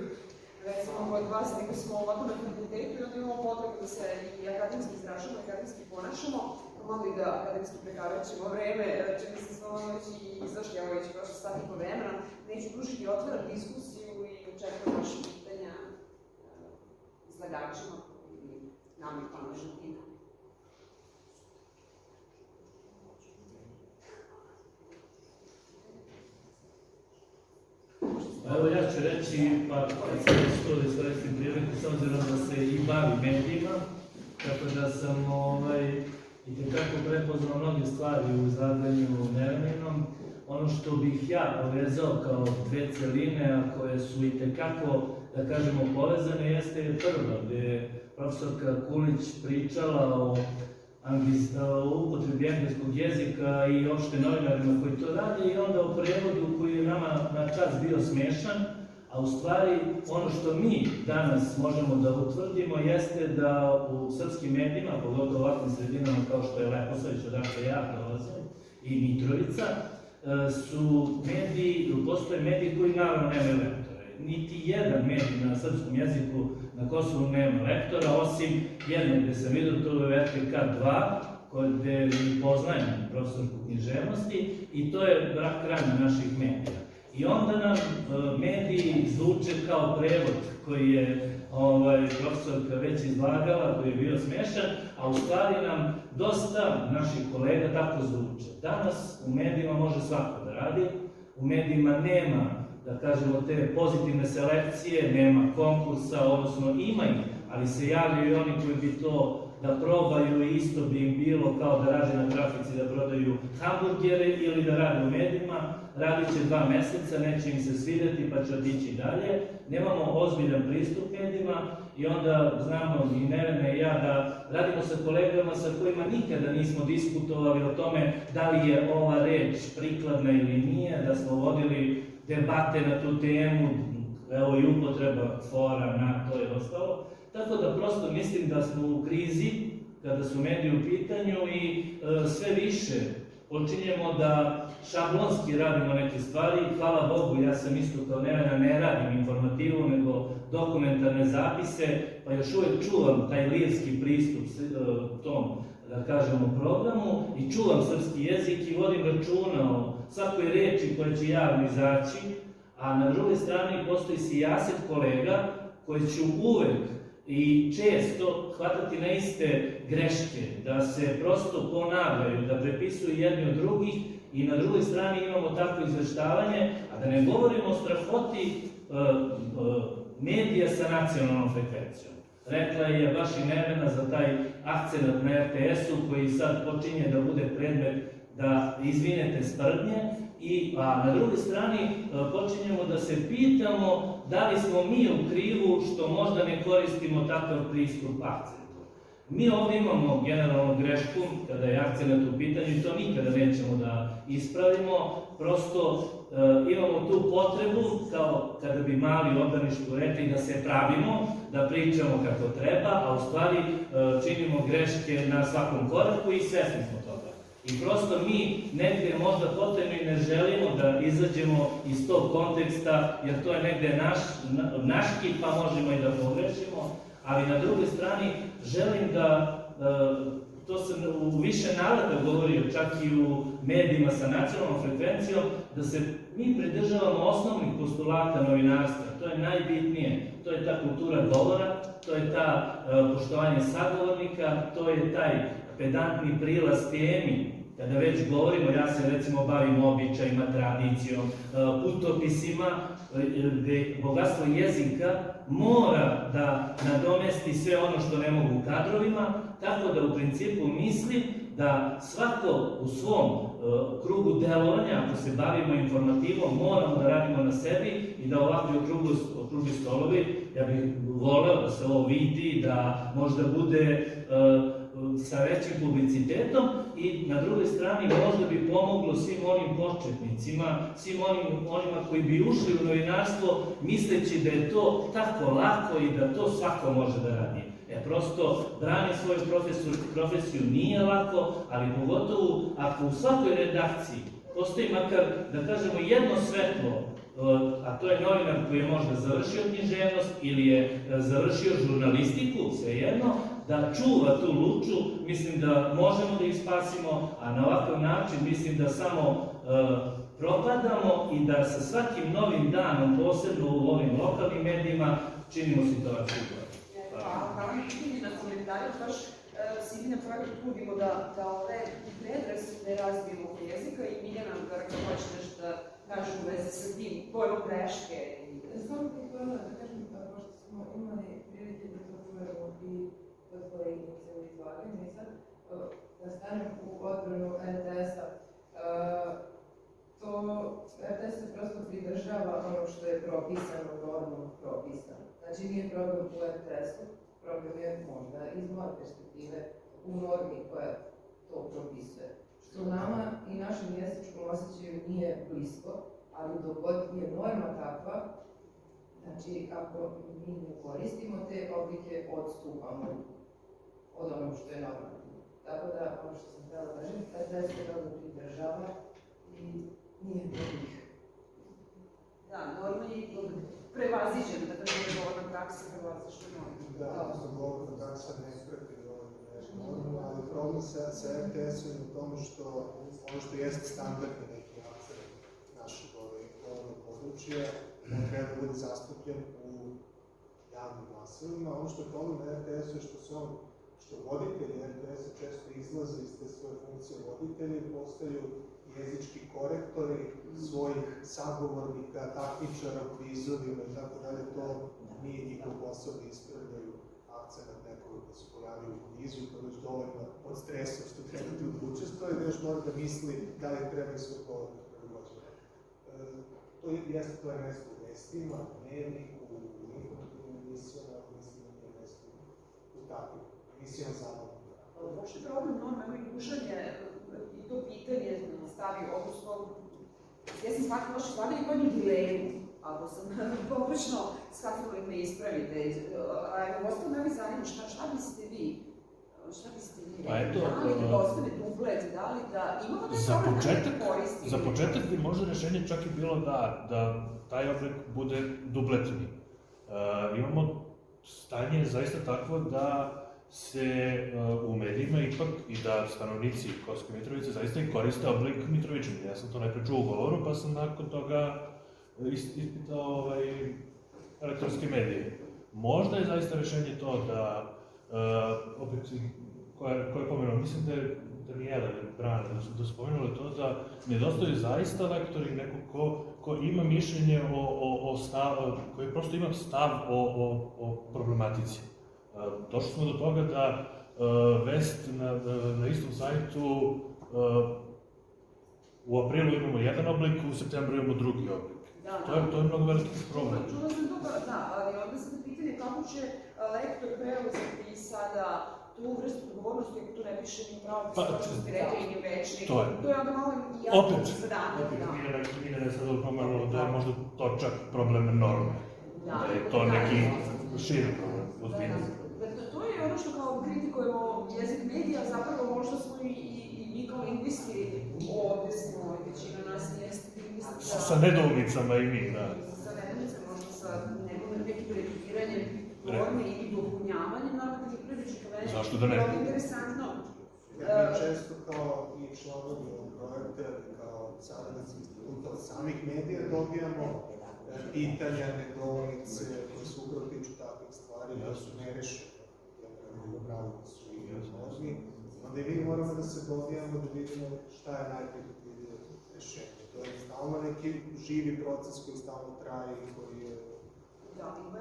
recimo kod vas, nego smo ovako na fakultetu i onda imamo potrebu da se i akademski izražamo, akademski ponašamo, malo i da akademski prekarećemo vreme, čini se smo već i izašli, evo već prošlo sat i po vremena, neću pružiti otvoran diskusiju i očekujem vaše pitanja izlagačima ili nam i pamežnim pitanjima. Evo ja ću reći, pa kad sam to da iskoristim priliku, s obzirom da se i bavi medijima, tako da sam itekako prepoznao mnoge stvari u izlaganju Nerminom. Ono što bih ja povezao kao dve celine, a koje su itekako, da kažemo, povezane, jeste prva, gde je profesorka Kulić pričala o upotrebi engleskog jezika i opšte novinarima koji to rade i onda o prevodu koji je nama na čas bio smešan, a u stvari ono što mi danas možemo da utvrdimo jeste da u srpskim medijima, pogotovo ovakvim sredinama kao što je Leposavić, odakle ja dolazim, i Mitrovica, postoje mediji koji naravno nemaju lektore. Niti jedan medij na srpskom jeziku na Kosovu nema lektora, osim jednog gde sam vidio, to je RTK 2, gde poznajem profesorku književnosti, i to je brak rana naših medija. I onda nam mediji zvuče kao prevod koji je profesorka već izlagala, koji je bio smešan, a u stvari nam dosta naših kolega tako zvuče. Danas u medijima može svako da radi, u medijima nema, da kažemo, te pozitivne selekcije, nema konkursa, odnosno ima ih, ali se javljaju i oni koji bi to da probaju i isto bi im bilo kao da rade na trafici, da prodaju hamburgere ili da rade u medijima, radit će 2 meseca, neće im se svidjeti pa će otići dalje. Nemamo ozbiljan pristup medijima i onda znamo i Nevena i ja da radimo sa kolegama sa kojima nikada nismo diskutovali o tome da li je ova reč prikladna ili nije, da smo vodili debate na tu temu, evo i upotreba fora, na to i ostalo. Tako da prosto mislim da smo u krizi kada su mediji u pitanju i sve više počinjemo da šablonski radimo neke stvari. Hvala Bogu, ja sam isto kao Nevena, ne radim informativu, nego dokumentarne zapise, pa još uvijek čuvam taj lirski pristup tom, da kažemo, programu i čuvam srpski jezik i vodim računa o svakoj reči koja će javno izaći, a na drugoj strani postoji sijaset kolega koji ću uvek i često hvatati na iste greške, da se prosto ponavljaju, da prepisuju jedni od drugih i na drugoj strani imamo takvo izveštavanje, a da ne govorimo o strahoti medija sa nacionalnom frekvencijom. Rekla je baš i Nevena za taj akcenat na RTS-u koji sad počinje da bude predmet da izvinete sprdnje, a na drugoj strani počinjemo da se pitamo da li smo mi u krivu što možda ne koristimo takav pristup akcentu. Mi ovdje imamo generalnu grešku kada je akcenat u pitanju i to nikada nećemo da ispravimo, prosto imamo tu potrebu, kao kada bi mali u obdaništu rekli, da se pravimo, da pričamo kako treba, a u stvari činimo greške na svakom koraku i svesni smo toga. I prosto mi negde možda potrebno i ne želimo da izađemo iz tog konteksta, jer to je negde naški, pa možemo i da pogrešimo, ali na drugoj strani želim da, to sam u više navrata govorio, čak i u medijima sa nacionalnom frekvencijom, da se mi pridržavamo osnovnih postulata novinarstva, to je najbitnije, to je ta kultura govora, to je ta poštovanje sagovornika, to je taj pedantni prilaz temi. Kada već govorimo, ja se recimo bavim običajima, tradicijom, putopisima, gde bogatstvo jezika mora da nadomesti sve ono što ne mogu kadrovima, tako da u principu mislim da svako u svom krugu delovanja, ako se bavimo informativom, moramo da radimo na sebi i da ovakvi okrugli stolovi, ja bih voleo da se ovo vidi, da možda bude sa većim publicitetom i na drugoj strani možda bi pomoglo svim onim početnicima, svim onima koji bi ušli u novinarstvo misleći da je to tako lako i da to svako može da radi. Prosto brani svoju profesiju nije lako, ali pogotovo ako u svakoj redakciji postoji makar, da kažemo, jedno svetlo, a to je novinar koji je možda završio književnost ili je završio žurnalistiku, svejedno, da čuva tu luču, mislim da možemo da ih spasimo, a na ovakav način mislim da samo propadamo i da sa svakim novim danom, posebno u ovim lokalnim medijima, činimo situaciju. Hvala mi na komentarju, baš si mi na projektu trudimo da ove predrasude razbijemo oko jezika i Miljana, ako hoće nešto da kažu u vezi sa tim, pojmo greške. Samo bih hvala da kažem, pošto smo imali prilike da to čujemo i od koleginice u izlaganju i sad da stanem u odbranu RTS-a. RTS se prosto pridržava ono što je propisano, normom propisano. Znači nije problem u RTS-u, problem je možda iz moje perspektive u normi koja to propisuje. Što nama i našem jezičkom osjećaju nije blisko, ali dok god je norma takva, znači ako mi ne koristimo te oblike, odstupamo od onog što je normalno. Tako da, ono što sam htjela kažem, RTS se dobro pridržava i nije drugih. Da, norma je prevaziđena, da kažem, govorna praksa prevaziđena norma. Da, govorna praksa ne prati normu, ali problem sa RTS-om je u tomu što ono što jeste standardni neki akcent našeg govornog područja, on treba da bude zastupljen u javnim glasilima. Ono što je problem na RTS-u je što voditelji RTS-a često izlaze iz te svoje funkcije voditelji i postaju jezički korektori svojih sagovornika, takmičara, prizodima i tako dalje. To nije njihov posao da ispravljaju akcenat nekog da se pojavi u nizu, to je već dovoljno od stresa što treba da učestvuje, da još mora da misli da li treba i svoj govor da prevođe. To jeste to je mesto u vestima, u dnevniku, u informativnim emisijama, mislim da nije mesto u takvim emisijama zabavno. Uopšte problem norma, evo i Dušan je i to pitanje stavio, odnosno, ja sam shvatila vaše izlaganje kao jednu dilemu, ako sam pogrešno shvatila ili me ispravite. A ostalo me zanima šta biste vi rekli? Da li da ostane duplet, da li da imamo taj problem da koristimo? Za početak bi možda rešenje čak i bilo da taj oblik bude dupletni. Imamo stanje zaista takvo da se u medijima ipak i da stanovnici Kosovske Mitrovice zaista i koriste oblik Mitrovičanina. Ja sam to najpre čuo u govoru, pa sam nakon toga ispitao elektronske medije. Možda je zaista rešenje to da, opet, koje je pomenuo, mislim da je Daniela ili Brana, da su pomenuli to da nedostaju zaista lektori, neko ko ima mišljenje koji prosto ima stav o problematici. Došli smo do toga da vest na istom sajtu u aprilu imamo jedan oblik, u septembru imamo drugi oblik. To je mnogo veliki problem. Čula sam to, da, ali onda se pitanje kako će lektor preuzeti sada tu vrstu odgovornosti, ako tu ne piše ni pravo pismoćnosti reka i ni večni. To je onda malo i jako zadanje. Opet, Milena je sada pomenula da je možda to čak problem norme. Da je to neki širi problem, ozbiljno. To je ono što kao kritikujemo jezik medija, zapravo možda smo i mi kao lingvisti ovdje smo, većina nas jeste lingvisti. Sa nedoumicama i mi, da. Sa nedoumicama, možda sa nekim redigiranjem norme ili dopunjavanjem normativnih previčnika. Zašto da ne? To je interesantno. Ja često kao i članovi ovog projekta, kao saradnici instituta od samih medija dobijamo pitanja, nedoumice, koje su upravo tiču takvih stvari, da su nerešene, pravno su i normi. Onda i mi moramo da se dobijamo da vidimo šta je najprihvatljivije rešenje. To je stalno neki živi proces koji stalno traje i koji je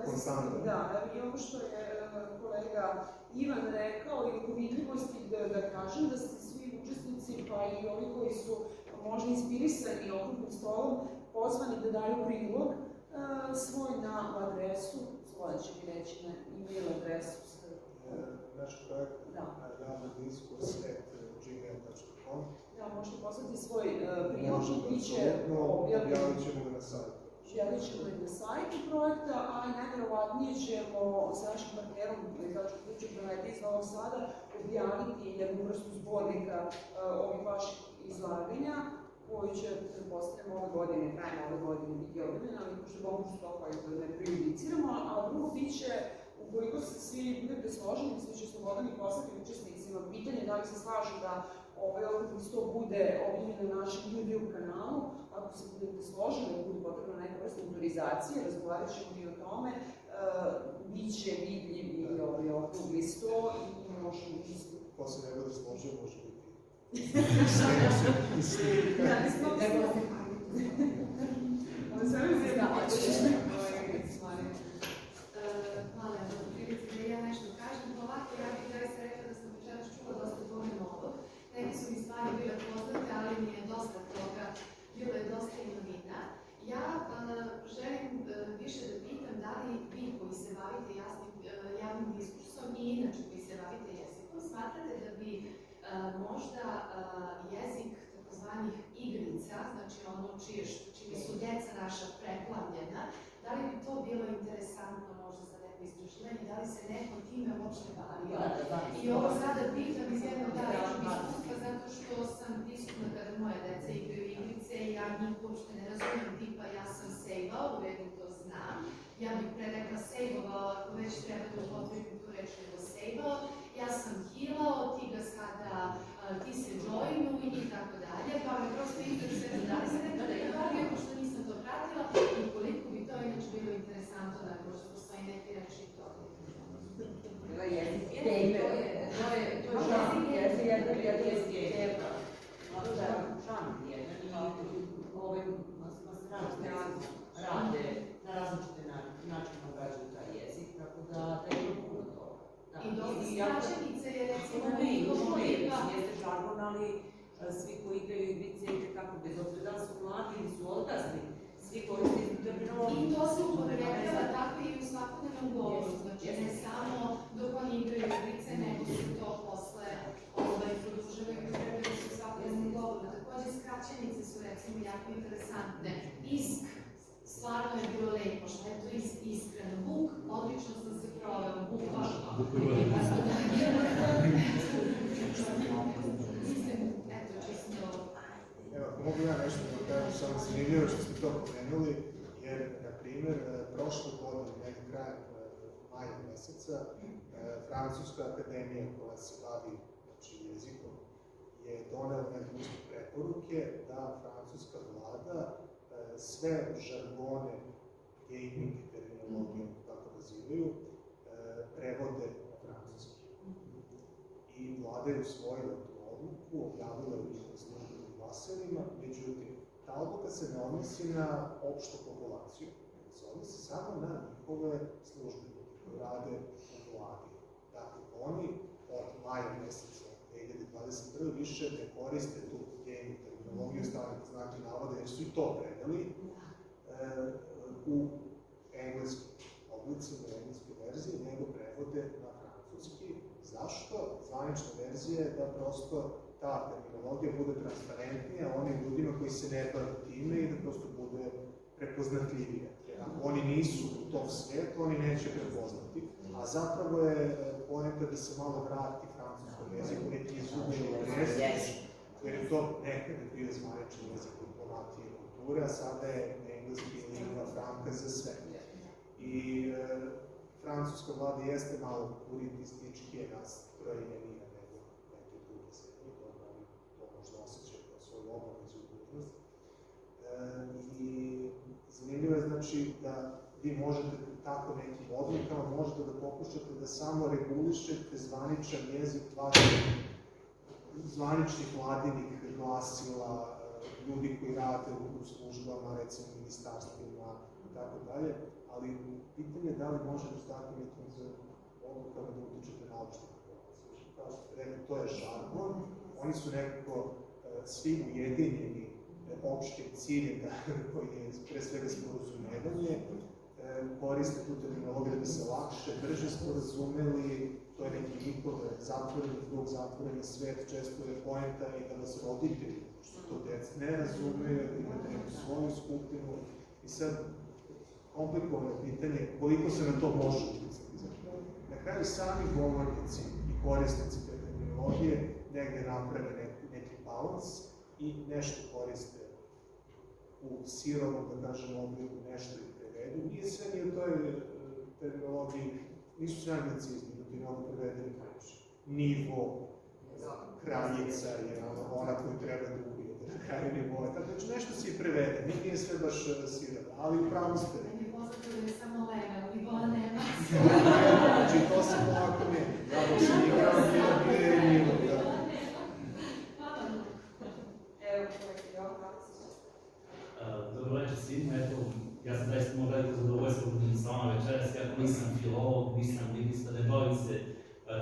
konstantan. Da, i ono što je kolega Ivan rekao i oko vidljivosti, da kažem da ste svi učesnici, pa i ovi koji su možda inspirisani okruglim stolom, pozvani da daju prilog svoj na adresu, Slovan će mi reći na e-mail adresu. Naš projekt je javnodiskus@gmail.com. Da, možete poslati svoj prilog i bit će objavit ćemo ga na sajtu. Objavit ćemo ga na sajtu projekta, a i najvjerovatnije ćemo sa našim partnerom, Izdavačkom kućom Promete iz Novog Sada, objaviti jednu vrstu zbornika ovih vaših izlaganja, koji će, pretpostavljamo, ove godine, krajem ove godine biti objavljena, ali pošto mogu što pa da ne prejudiciramo, a drugo bit će, ukoliko se svi budete složeni, svi će slobodani poslati učesnicima pitanje da li se slažu da ovaj okrugli sto bude objavljen na našem YouTube kanalu. Ako se budete složeni, da bude potrebna neka vrsta autorizacije, razgovarat ćemo i o tome, bit će vidljiv i ovaj okrugli sto i možemo isti. Ko se ne bude složio, može biti. Da, nismo se ovo sve mi se Hvala na prilici da ja nešto kažem. Ovako, ja bih zaista rekla da sam večeras čula dosta toga novog. Neke su mi stvari bile poznate, ali mi je dosta toga, bilo je dosta i novina. Ja želim više da pitam da li vi koji se bavite javnim diskursom i inače koji se bavite jezikom, smatrate da bi možda jezik takozvanih igrica, znači ono čime su djeca naša preplavljena, da li bi to bilo interesantno možda za neku istraživanje, da li se neko time uopšte bavio. I ovo sada pitam iz jednog dalekog iskustva, zato što sam prisutna kada moje deca igraju igrice i ja njih uopšte ne razumem, tipa ja sam sejvao, u redu to znam. Ja bih pre rekla sejvovao, ako već treba da upotrebim tu reč nego sejvao. Ja sam healao, ti ga sada, ti se joinu i tako dalje, pa me prosto interesuje da li se nekada je bavio, pošto nisam to pratila i koliko bi to inače bilo interesantno da možda postoji neki reči to. To je rade na različite načine obrađuju taj jezik, tako da ima puno toga. I dosta skraćenice je recimo jeste žargon, ali svi koji igraju igrice kako bez obzira da li su mladi ili su odrasli, svi koriste istu terminologiju. I to se upotrebljava tako i u svakodnevnom govoru, znači ne samo dok oni igraju igrice, nego se to posle produžava i upotrebljava se u svakodnevnom govoru. Takođe, skraćenice su recimo jako interesantne. Isk, stvarno je bilo lepo, što je to iskreno. Buk, odlično sam se proveo, buk važno. Mislim, eto, čisto... Evo, ako mogu ja nešto da kažem, samo zanimljivo što ste to pomenuli, jer, na primjer, prošle godine, nekaj krajem maja meseca, Francuska akademija koja se bavi jezikom je donela neke preporuke da francuska vlada sve žargone, gaming terminologije, kako nazivaju, prevode na francuski. I vlada je usvojila tu odluku, objavila je u službenim glasilima, međutim, ta odluka se ne odnosi na opštu populaciju, nego se odnosi samo na njihove službenike koji rade u vladi. Dakle, oni od maja meseca 2021. više ne koriste tu gaming terminologiju, stavljate znake navoda, jer su i to predali u engleskim oblicima, u engleskoj verziji, nego prevode na francuski. Zašto? Zvanična verzija je da prosto ta terminologija bude transparentnija onim ljudima koji se ne bave time i da prosto bude prepoznatljivija. Jer ako oni nisu u tom svijetu, oni neće prepoznati. A zapravo je poenta da se malo vrati francuskom jeziku, neki izgubljeni jezik, jer je to nekada bio zvaničan jezik diplomatije i kulture, a sada je engleski lingva franca za sve. I francuska vlada jeste malo puritističkije nastrojenija nego neke druge zemlje, oni to možda osjećaju kao svoju obavezu i dužnost. I zanimljivo je znači da vi možete tako nekim odlukama, možete da pokušate da samo regulišete zvaničan jezik vaših zvaničnih vladinih glasila, ljudi koji rade u službama, recimo ministarstvima i tako dalje, ali pitanje je da li možete s takvim nekim odlukama da utičete na opšte populacije. Kao što ste rekli, to je žargon, oni su nekako svi ujedinjeni opštim ciljem koji je pre svega sporazumevanje, koriste tu terminologiju da bi se lakše, brže sporazumeli, to je neki njihov zatvoreni krug, zatvoreni svet, često je poenta i da vas roditelji, što to deca ne razumeju, da imate neku svoju skupinu. I sad, komplikovano je pitanje koliko se na to može uticati. Na kraju sami govornici i korisnici te terminologije negde naprave neki balans i nešto koriste u sirovom, da kažem, obliku, nešto i prevedu. Nije sve ni u toj terminologiji, nisu sve anglicismi, da ti mnogo prevedeni preći. Nivo, kraljica je ona koju treba da ubije, da kraju nivoje. Tako da nešto se i prevede, nije sve baš sirovo, ali upravo ste. Meni je poznato da je samo level, nivoa nema. Znači, to se ovako ne. Ja dok sam igrao, bio je nivo, da. Evo, Jovan Aleksić. Dobro večer svima, eto, ja sam zaista imao veliko zadovoljstvo da budem s vama večeras, iako nisam filolog, nisam lingvista, ne bavim se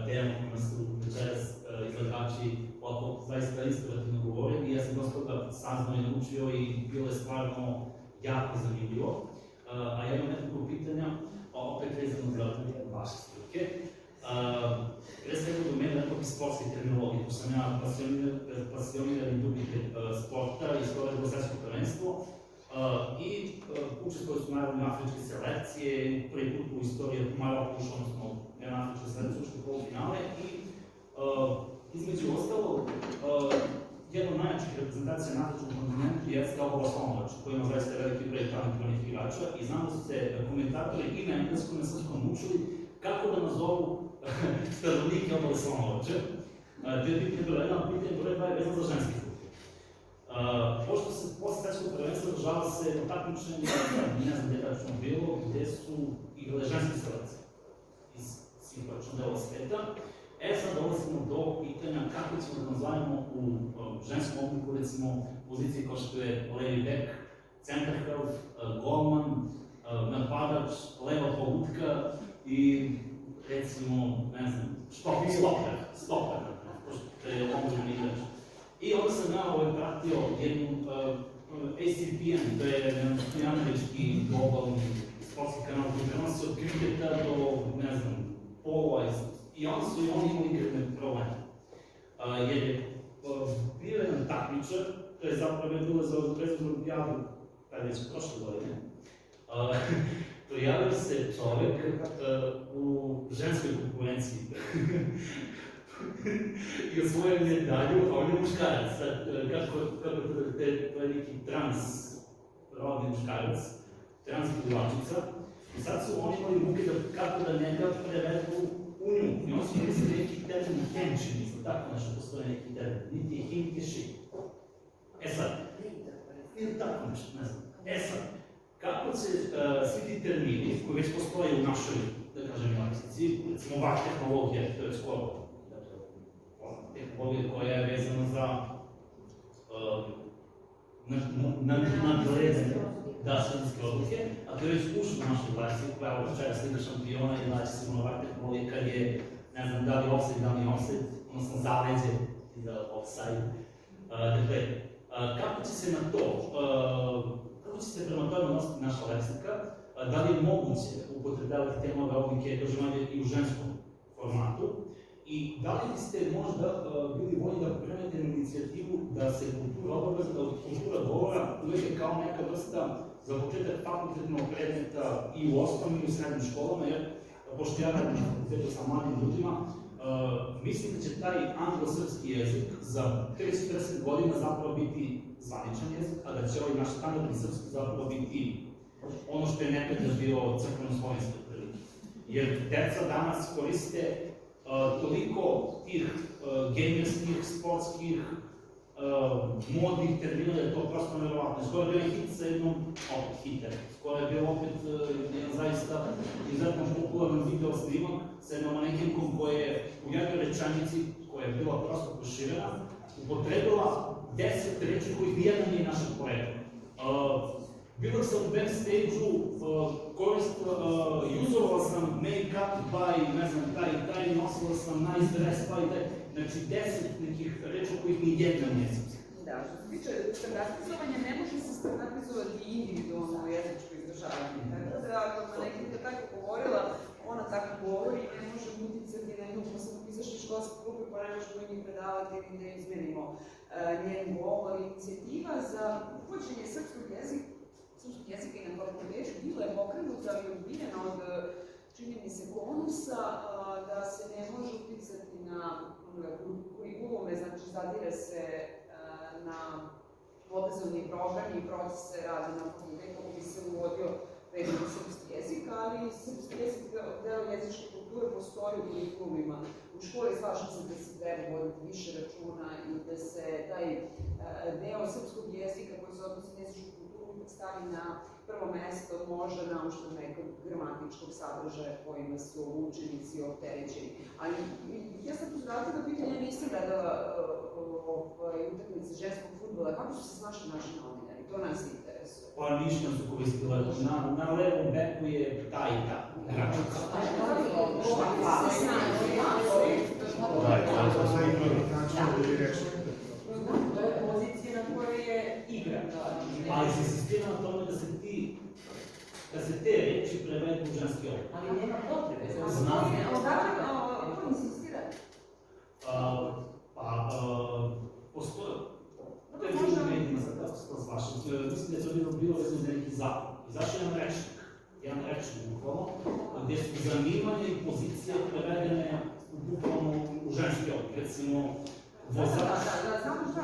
temom kojima su večeras izlagači ovako zaista inspirativno govorili i ja sam dosta toga saznao i naučio i bilo je stvarno jako zanimljivo. A ja imam nekoliko pitanja, opet vezano za vaše struke. Pre svega do mene nekog sportske terminologije, pošto sam ja pasionirani ljubitelj sporta i skoro je bilo svetsko prvenstvo i učestvovali su naravno afričke selekcije, prvi put u istoriji Maroko ušao, odnosno jedna afrička selekcija ušla u polufinale i između ostalo, jedna od najjačih reprezentacija na afričkom kontinentu jeste Alba Slonovač, koji ima zaista veliki broj talentovanih igrača i znam da su se komentatori i na engleskom i na srpskom učili kako da nazovu stanovnike Alba Slonovača. To je bilo jedno pitanje, broj 2 je vezano za ženski fudbal. Pošto se posle svetskog prvenstva održava se takmičenje, ne znam gde je tačno bilo, gde su igrale ženske selekcije iz svih tačno dela sveta. Sad dolazimo do pitanja kako ćemo da nazvajemo u ženskom obliku, recimo, pozicije kao što je levi bek, centar half, golman, napadač, leva poutka i recimo, ne znam, stoper, pošto je omožen igrač. I onda sam ja pratio jednu ACPN, to je jedan američki globalni sportski kanal koji prenosi od kriketa do, ne znam, poloa i onda su i oni imali igrane probleme. Jer je bio jedan takmičar, to je zapravo bilo za vezanu olimpijadu, kada već prošle godine, pojavio se čovek u ženskoj konkurenciji i osvojio medalju, a on je muškarac. To je neki transrodni muškarac, transpodivačica. I sad su oni imali muke kako da njega prevedu u nju. I oni su mislili neki termin tenči, mislim, tako nešto postoje neki termin. Niti je him, niti je shi. Sad, ili tako nešto, ne znam. Sad, kako će svi ti termini koji već postoje u našoj, da kažem, leksici, recimo vaš tehnologija, to je skoro tehnologija koja je vezana za nadgledanje sudijske odluke, a to je već ušlo u našu leksiku, koja je večeras Liga šampiona i naći se ovakva tehnologija kad je, ne znam, da li offside, da li offside, odnosno zaleđe za offside. Dakle, kako će se na to, kako će se prema tome nositi naša leksika, da li je moguće upotrebljavati te nove oblike doživljanja i u ženskom formatu, i da li biste možda bili voljni da pokrenete inicijativu da se kultura govora uveke kao neka vrsta za početak fakultetnog predmeta i u osnovnim i u srednjim školama, jer pošto ja radim na fakultetu sa mladim ljudima, mislim da će taj anglo-srpski jezik za 30-40 godina zapravo biti zvaničan jezik, a da će ovaj naš standardni srpski zapravo biti ono što je nekada bio crkveno-slovenski prilike. Jer deca danas koriste toliko tih gamerskih, sportskih, modnih termina da je to prosto nevjerovatno. Skoro je bio hit sa jednom, opet hiter, skoro je bio opet jedan zaista izuzetno popularan video snimak sa jednom manekenkom koja je u jednoj rečanici, koja je bila prosto proširena, upotrebila 10 reči kojih nijedna nije našeg porekla. Bilo sam u backstage-u, uzovala sam make-up by, ne znam, taj, nosila sam nice dress by, znači 10 nekih reči kojih ni jedna nije srpska. Da, što se tiče standardizovanja, ne može se standardizovati individualno jezičko izražavanje. Tako da, ako manekenka tako govorila, ona tako govori i ne možemo uticati na nju, pa sam izašli školske grupe, pa ne možemo njih predavati ili da izmenimo njen govor. Inicijativa za uvođenje srpskog jezika i na fakultetu bila je pokrenuta i odbijena od, čini mi se, konusa da se ne može uticati na kurikulume, znači zadire se na obrazovni program i procese rada na fakultetu kako bi se uvodio predmet srpski jezik, ali srpski jezik, deo jezičke kulture postoji u kurikulumima. U školi slažem se da se treba voditi više računa i da se taj deo srpskog jezika koji se odnosi na jezičku kulturu stavi na prvo mesto, možda na uštrb nekog gramatičkog sadržaja kojima su učenici opterećeni. Ali ja sam tu vratila pitanje, nisam gledala utakmice ženskog fudbala, kako su se snašli naši novinari, to nas interesuje. Pa ništa su koristila, na levom beku je ta i ta. To je pozicija na kojoj je igra. Ali se insistira na tome da se te reči prevedu u ženski oblik. Ali nema potrebe. Znam. Ko insistira? Postoje. To je možda medijima, sad kako se to slašam. Mislim da je to bilo vezano za neki zakon. izašao jedan rečnik bukvalno, gdje su zanimanje i pozicije prevedene bukvalno u ženski oblik, recimo vozač. Znamo šta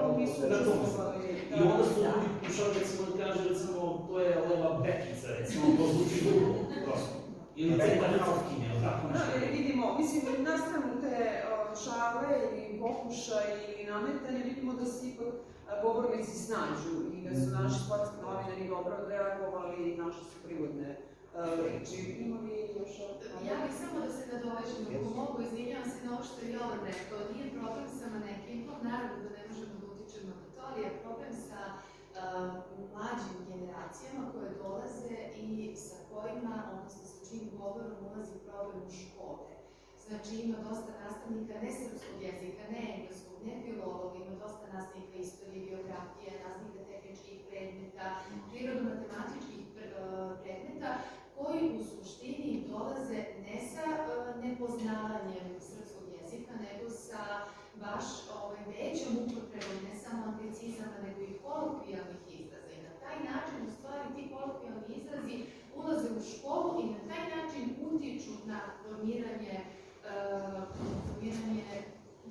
ovo nisu učestvovali. I onda su ljudi pokušali recimo da kaže, recimo, to je leva bekica, recimo, to zvuči drugo, prosto. Ili centar Havkinje, ili tako nešto. Vidimo, mislim, na stranu te šale ili pokušaj ili nametanje, vidimo da se ipak govornici snađu i da su naši sportski novinari dobro reagovali, naše su prigodne reči. Ima li još Ja bih samo da se nadovežem, ako mogu, izvinjavam se na ovo što je Jovan rekao, nije problem sa manekingom, naravno da ne možemo da utičemo na to, ali je problem sa mlađim generacijama koje dolaze i sa kojima, odnosno sa čim govorom ulazi problem u škole. Znači ima dosta nastavnika ne srpskog jezika, ne engleskog, ne filologa, ima dosta nastavnika istorije, geografije, nastavnika tehničkih predmeta, prirodno-matematičkih predmeta, koji u suštini dolaze ne sa nepoznavanjem srpskog jezika, nego sa baš većom upotrebom ne samo anglicizama, nego i kolokvijalnih izraza. I na taj način, u stvari, ti kolokvijalni izrazi ulaze u školu i na taj način utiču na formiranje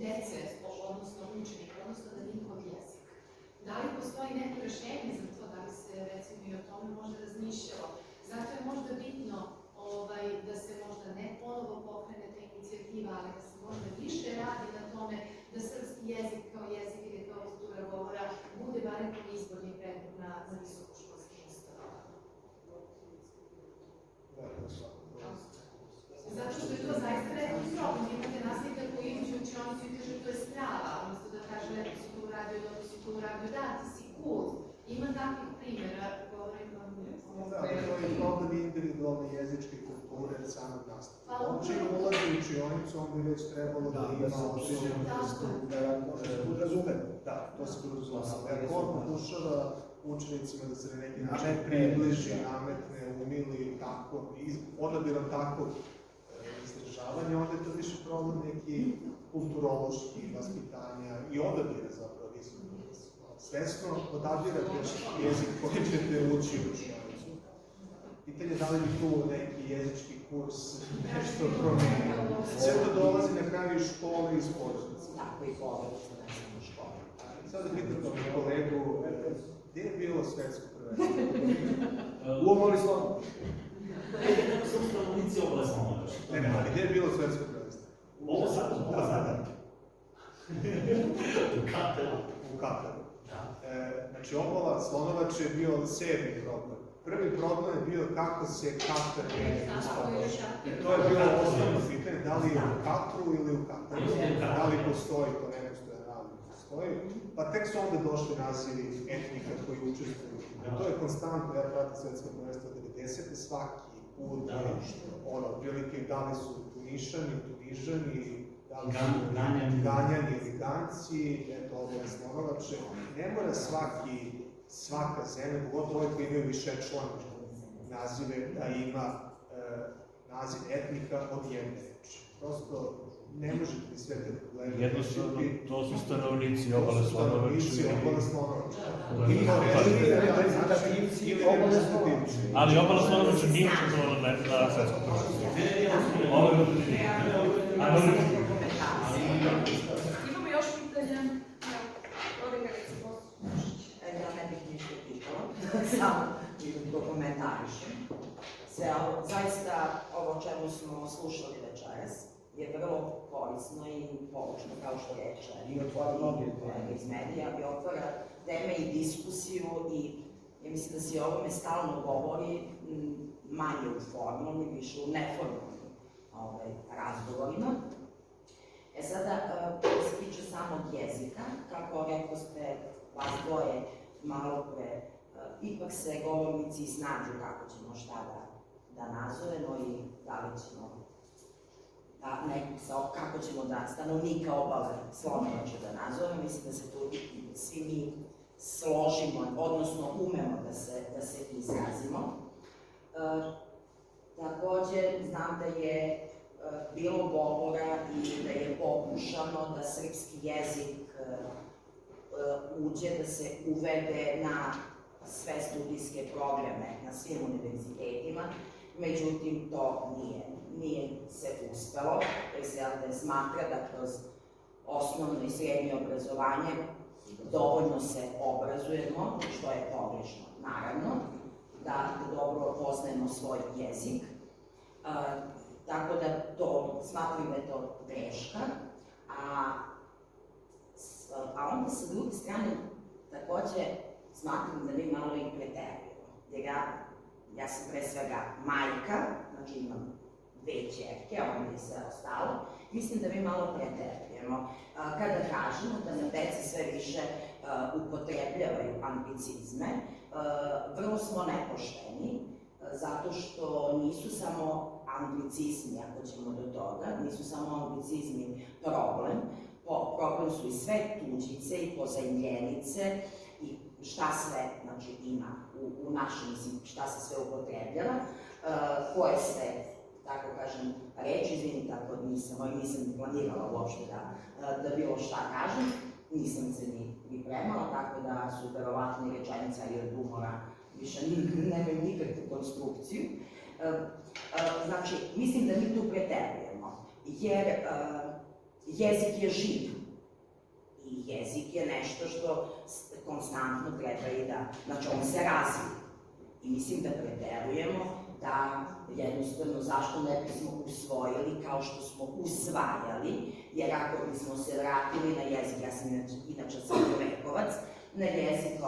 dece, odnosno učenika, odnosno na njihov jezik. Da li postoji neko rešenje za to, da li se recimo i o tome možda razmišljalo? Zato je možda bitno da se možda ne ponovo pokrene ta inicijativa, ali da se možda više radi na tome da srpski jezik kao jezik ili kao kultura govora bude barem kao izborni predmet na visokoškolskim ustanovama. Zato što je to zaista veliki problem. Imate nastavnika koji iđe u učionicu i kaže to je strava, odnosno da kaže lepo si to uradio, dobro si to uradio, da, ti si cool. Ima takvih primjera, govorim vam. Da, to je problem individualne jezičke kulture samog nastavnika. On čim ulazi u učionicu, on bi već trebalo da ima određenu vrstu razumeta. Da, to se podrazumeva. Ako on pokušava učenicima da se na neki način približi, nametne, umili, tako, odabirom takvog izdržavanja, onda je to više problem neki kulturološki, vaspitanja i odabira zapravo visoko. Svesno odabirate jezik koji ćete ući u učionicu. Pitanje je da li bi tu neki jezički kurs nešto promenio. Sve to dolazi na kraju iz škole i iz porodice. Tako i porodice, ne samo u školi. Sada pitam kolegu, gdje je bilo svetsko prvenstvo? U Obali Slonovače. Kako su stanovnici Obale Slonovače? Ne, ali gdje je bilo svetsko prvenstvo? Ovo sad? U Kataru. U Kataru. Znači, Obala Slonovač je bio 7. problem. Prvi problem je bio kako se Katar je uspavao. I to je bilo osnovno pitanje, da li je u Katru ili u Kataru, da li postoji, to ne postoje, naravno postoji. Pa tek su onda došli nazivi etnika koji učestvuju. To je konstantno, ja pratim svetsko prvenstvo 90. svaki put je otprilike da li su Tunišani, da li su Ganjani ili Ganci, eto ovo je Slonovače. Ne mora svaka zemlja, pogotovo ovaj koji imaju višečlane nazive, da ima naziv etnika od jedne reči. Prosto ne možete ni sve te probleme. Jednostavno, to su stanovnici Obale Slonovače. Ili reprezentativci Obale Slonovače. Ali Obala Slonovače nije učestvovala na svetskom prvenstvu. Imamo još pitanja? Ja ne bih ništa pitala, samo dokumentarišem. Zaista ovo o čemu smo slušali večeras je vrlo korisno i poučno, kao što reče kolega iz medija, i otvara teme i diskusiju i ja mislim da se o ovome stalno govori, manje u formalnim, više u neformalnim razgovorima. Sada, se tiče samog jezika, kako rekao ste, vas dvoje malo pre, ipak se govornici snađu kako ćemo šta da nazovemo i da li ćemo kako ćemo da stanovnika Obale Slonovače da nazovemo. Mislim da se tu svi mi složimo, odnosno umemo da se izrazimo. Takođe, znam da je bilo govora i da je pokušano da srpski jezik uđe, da se uvede na sve studijske programe na svim univerzitetima, međutim to nije se uspelo, jer se smatra da kroz osnovno i srednje obrazovanje dovoljno se obrazujemo, što je pogrešno, naravno, da dobro poznajemo svoj jezik, tako da to smatram da je to greška, a onda sa druge strane takođe smatram da mi malo i preterujemo, jer ja sam pre svega majka, znači imam 2 ćerke, a onda i sve ostalo, mislim da mi malo preterujemo kada kažemo da na deci sve više upotrebljavaju anglicizme. Vrlo smo nepošteni, zato što nisu samo anglicizmi, ako ćemo do toga, nisu samo anglicizmi problem, problem su i sve tuđice i pozajmljenice i šta sve ima u našem, mislim, šta se sve upotrebljava, koje sve, tako kažem, reči, izvinite ako nisam planirala uopšte da bilo šta kažem, nisam se ni pripremala, tako da su verovatno i rečenica i od humora više nemaju nikakvu konstrukciju. Znači, mislim da mi tu preterujemo, jer jezik je živ i jezik je nešto što konstantno treba i da, znači on se razvija. I mislim da preterujemo, da jednostavno zašto ne bismo usvojili kao što smo usvajali, jer ako bismo se vratili na jezik, ja sam inače srednjovekovac, na jezik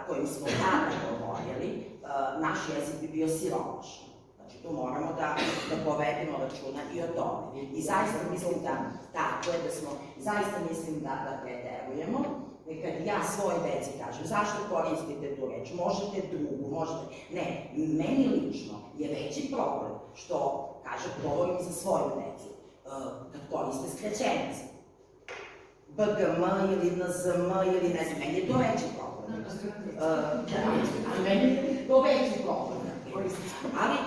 kojim smo tada govorili, naš jezik bi bio siromašan. Znači tu moramo da povedemo računa i o tome. I zaista mislim da preterujemo. I kad ja svoj deci kažem, zašto koristite tu reč, možete drugu, možete... Ne, meni lično je veći problem što, kažem, govorim za svoju decu, kad koriste skraćenice. BGM ili NZM ili ne znam, meni je to veći problem. Meni je to veći problem. Ali,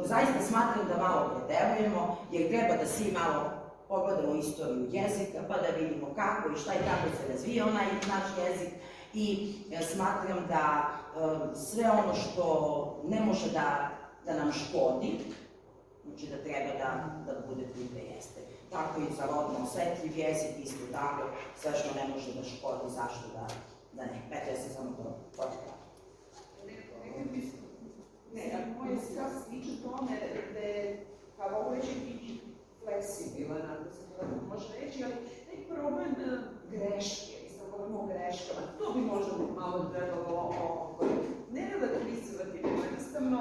zaista smatram da malo preterujemo, jer treba da svi malo pogledamo istoriju jezika, pa da vidimo kako i šta i kako se razvija onaj naš jezik i smatram da sve ono što ne može da nam škodi, znači da treba da bude tu gde jeste. Tako i za rodno osetljiv jezik, isto tako, sve što ne može da škodi, zašto da ne. Eto, ja sam samo to počela. Ne, moj stav se tiče tome da je, pa mogu reći, i fleksibilan, ako se to tako može reći, ali neki problem greške, mislim, govorimo o greškama, to bi možda malo trebalo ne relativizovati, nego jednostavno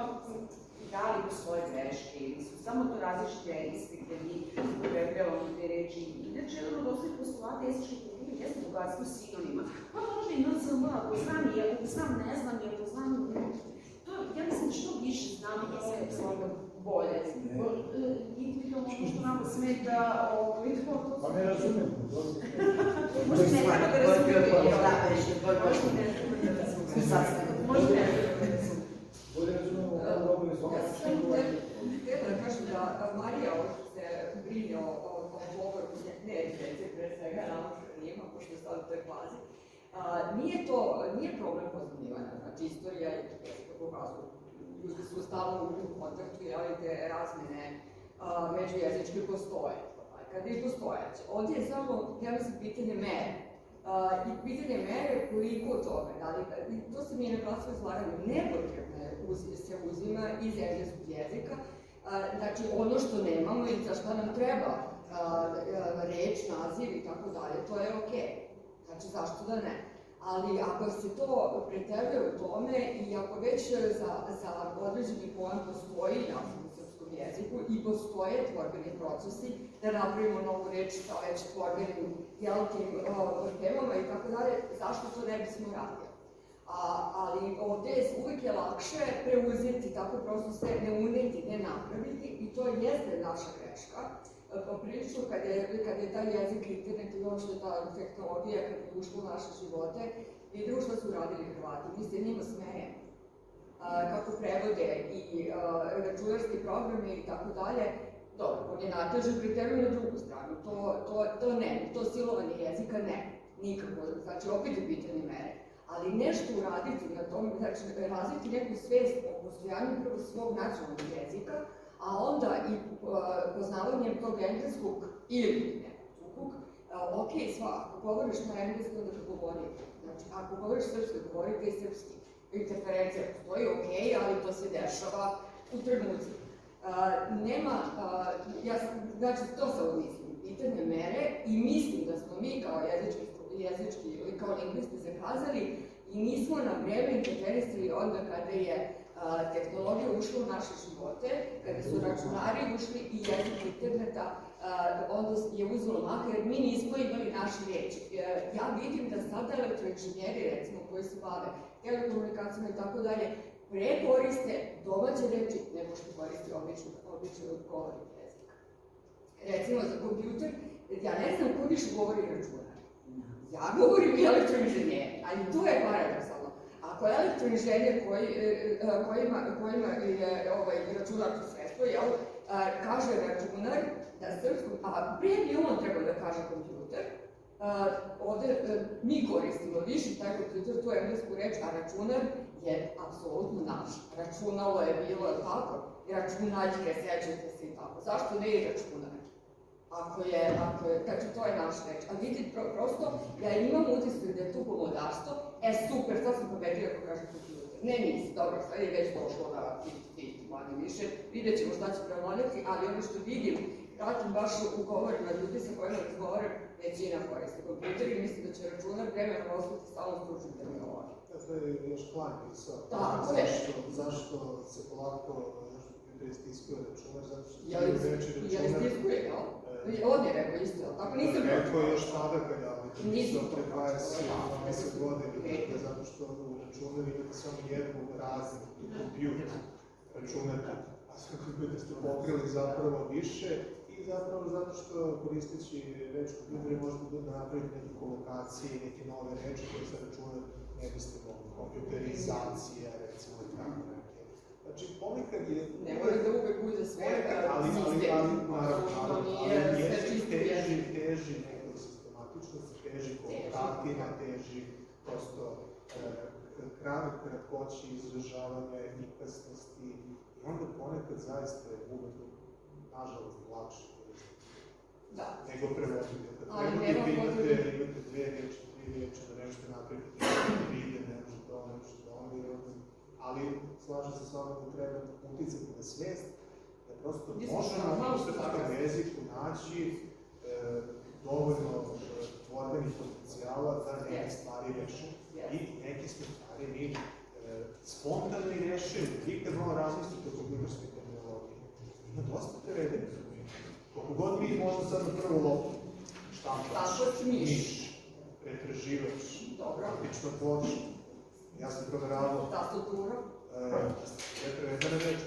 da li postoje greške ili su samo to različite jezike gde mi upotrebljavamo te reči. Inače, jedan od osnovnih postulata jezičke kulture jeste bogatstvo sinonima. Pa možda i NZM, ako znam i ako znam ne znam i ako znam ja mislim da što više znamo da se bolje. I to ono što nam smeta, Pa ne razumijem. Možda ne treba da razumijemo. Možda ne treba da razumijemo. Bolje razumijemo kako dobro je zove. Ja sam htjela da kažem da Marija ovdje se brine o govoru, ne djece pre svega, naravno njima, pošto je sad u toj fazi. Nije problem poznavanja, znači istorija je kako pokazuju. Ljudi su stalno u kontaktu, te razmene međujezičke postoje, kada i postojeće. Ovdje je samo, ja mislim, pitanje mere. I pitanje mere koliko toga, i to se mi je naglasilo izlaganju, nepotrebno se uzima iz engleskog jezika, znači ono što nemamo i za šta nam treba reč, naziv i tako dalje, to je okej. Znači zašto da ne? Ali ako se to preteruje u tome i ako već za određeni pojam postoji naziv u srpskom jeziku i postoje tvorbeni procesi, da napravimo novu reč sa već tvorbenim temama i tako dalje, zašto to ne bismo radili? Ali ovdje uvijek je lakše preuzeti, tako prosto se ne uneti, ne napraviti i to jeste naša greška. Poprilično kad je taj jezik, internet i uopšte ta tehnologija kad je ušla u naše živote, vidimo što su radili Hrvati, mi se njima smejemo. Kako prevode i računarski programe i tako dalje, dobro, on je natežen, preteruju na drugu stranu, to ne, to silovanje jezika ne, nikako, znači opet je pitanje mere. ali nešto uraditi na tome, znači razviti neku svest o postojanju prvo svog nacionalnog jezika, a onda i poznavanjem tog engleskog ili nekog, ok, ako govoriš na engleskom, onda ga govori. Znači, ako govoriš srpski, govorite i srpski. Interferencija postoji, ok, ali to se dešava u trenutku. Znači, to samo mislim, pitanje mere i mislim da smo mi kao jezički ili kao lingvisti zakazali i nismo na vreme interferisali onda kada je tehnologija ušla u naše živote, kada su računari ušli i jezik interneta, onda je uzelo maha jer mi nismo imali naše reči. Ja vidim da sada elektroinženjeri, recimo, koji se bave telekomunikacijama i tako dalje, pre koriste domaće reči nego što koriste obično govorni jezik. Recimo za kompjuter, ja ne znam ko više govori računar. Ja govorim elektroinženjer, ali tu je paradoksalno. Ako je elektroinženjer kojima je računarsko sredstvo, kaže računar na srpskom, a prije bi on trebao da kaže kompjuter, ovde mi koristimo više taj kompjuter, tu englesku reč, a računar je apsolutno naš. Računalo je bilo, tako? Računaljke, sećate se i tako. Zašto ne i računar? Znači to je naš reč. A vidite, prosto, ja imam utisak da je tu pomodarstvo, super, sad sam pobedila ako kaže kompjuter. Ne, nisi, dobro, sad je već došlo na 50-50, manje više, vidjet ćemo šta će prevladati, ali ono što vidim, pratim baš u govorima ljudi sa kojima razgovaram, većina koriste kompjuter i mislim da će računar vremenom ostati stalno stručni terminologija. To je još plan pisao. Zašto se polako kompjuter istiskuje računar, zato što je reči računar... Jel istiskuje, no? On je rekao isto, tako nisam rekao. Rekao je još tada kada je pisao pre 20 godina, zato što u računar imate samo jednu razinu, kompjuter, računarka, a sve kompjuter ste pokrili zapravo više i zapravo zato što koristeći reč kompjuter možete da napraviti neke kolokacije, neke nove reči koje se računar ne biste mogli, kompjuterizacija, recimo, i tako neke. Znači, ponekad je... Ne mora da uvek bude sve teži nekoj sistematičnosti, teži kolokatima, teži prosto kratkoći izražavanja, efikasnosti i onda ponekad zaista je uvek, nažalost, lakše koristiti. Da. Nego prevoditi. Kad prevodite, imate dve reči, tri reči, da nešto napravite, vide, ne možete ovo, ne možete ovo, ali slažem se s vama da treba uticati na svest, da prosto možemo u srpskom jeziku naći dovoljno tvorbenih potencijala da neke stvari rešimo. I neke stvari mi spontano i rešimo. Vi kad malo razmislite o kompjuterskoj terminologiji, ima dosta prevedenih. Koliko god mi možda sad na prvu loptu, štampač, miš, pretraživač, praktično ploča. Ja sam proveravao. Tastatura. Prevedena reč.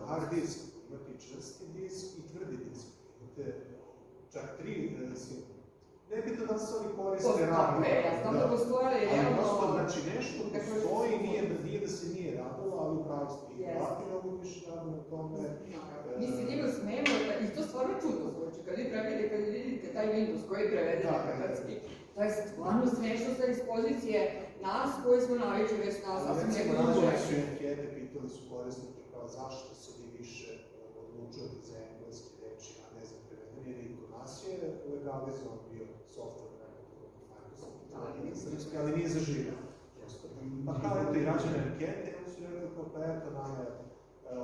Hard disk, imate čvrsti disk i tvrdi disk. Imate čak tri simbola. Nebitno da se oni koriste radno. Ali prosto, znači nešto postoji, nije da se nije radilo, ali u pravu ste. I Hrvati mogu više radu na tome. Mi se njima smemo, i to stvarno čudno zvuči, kad vi vidite taj Windows koji je preveden na hrvatski. To je stvarno smešno sa iz pozicije nas koji smo navikli već na sasvim neku drugu reći. Recimo, su ankete pitali su korisnike kao zašto se vi više odlučujete za engleske reči, a ne za prevedene, jer i kod nas je legalizovan bio software Microsoft, ali nije zaživio. Pa kao eto i rađene ankete, oni su rekli kao pa eto nam je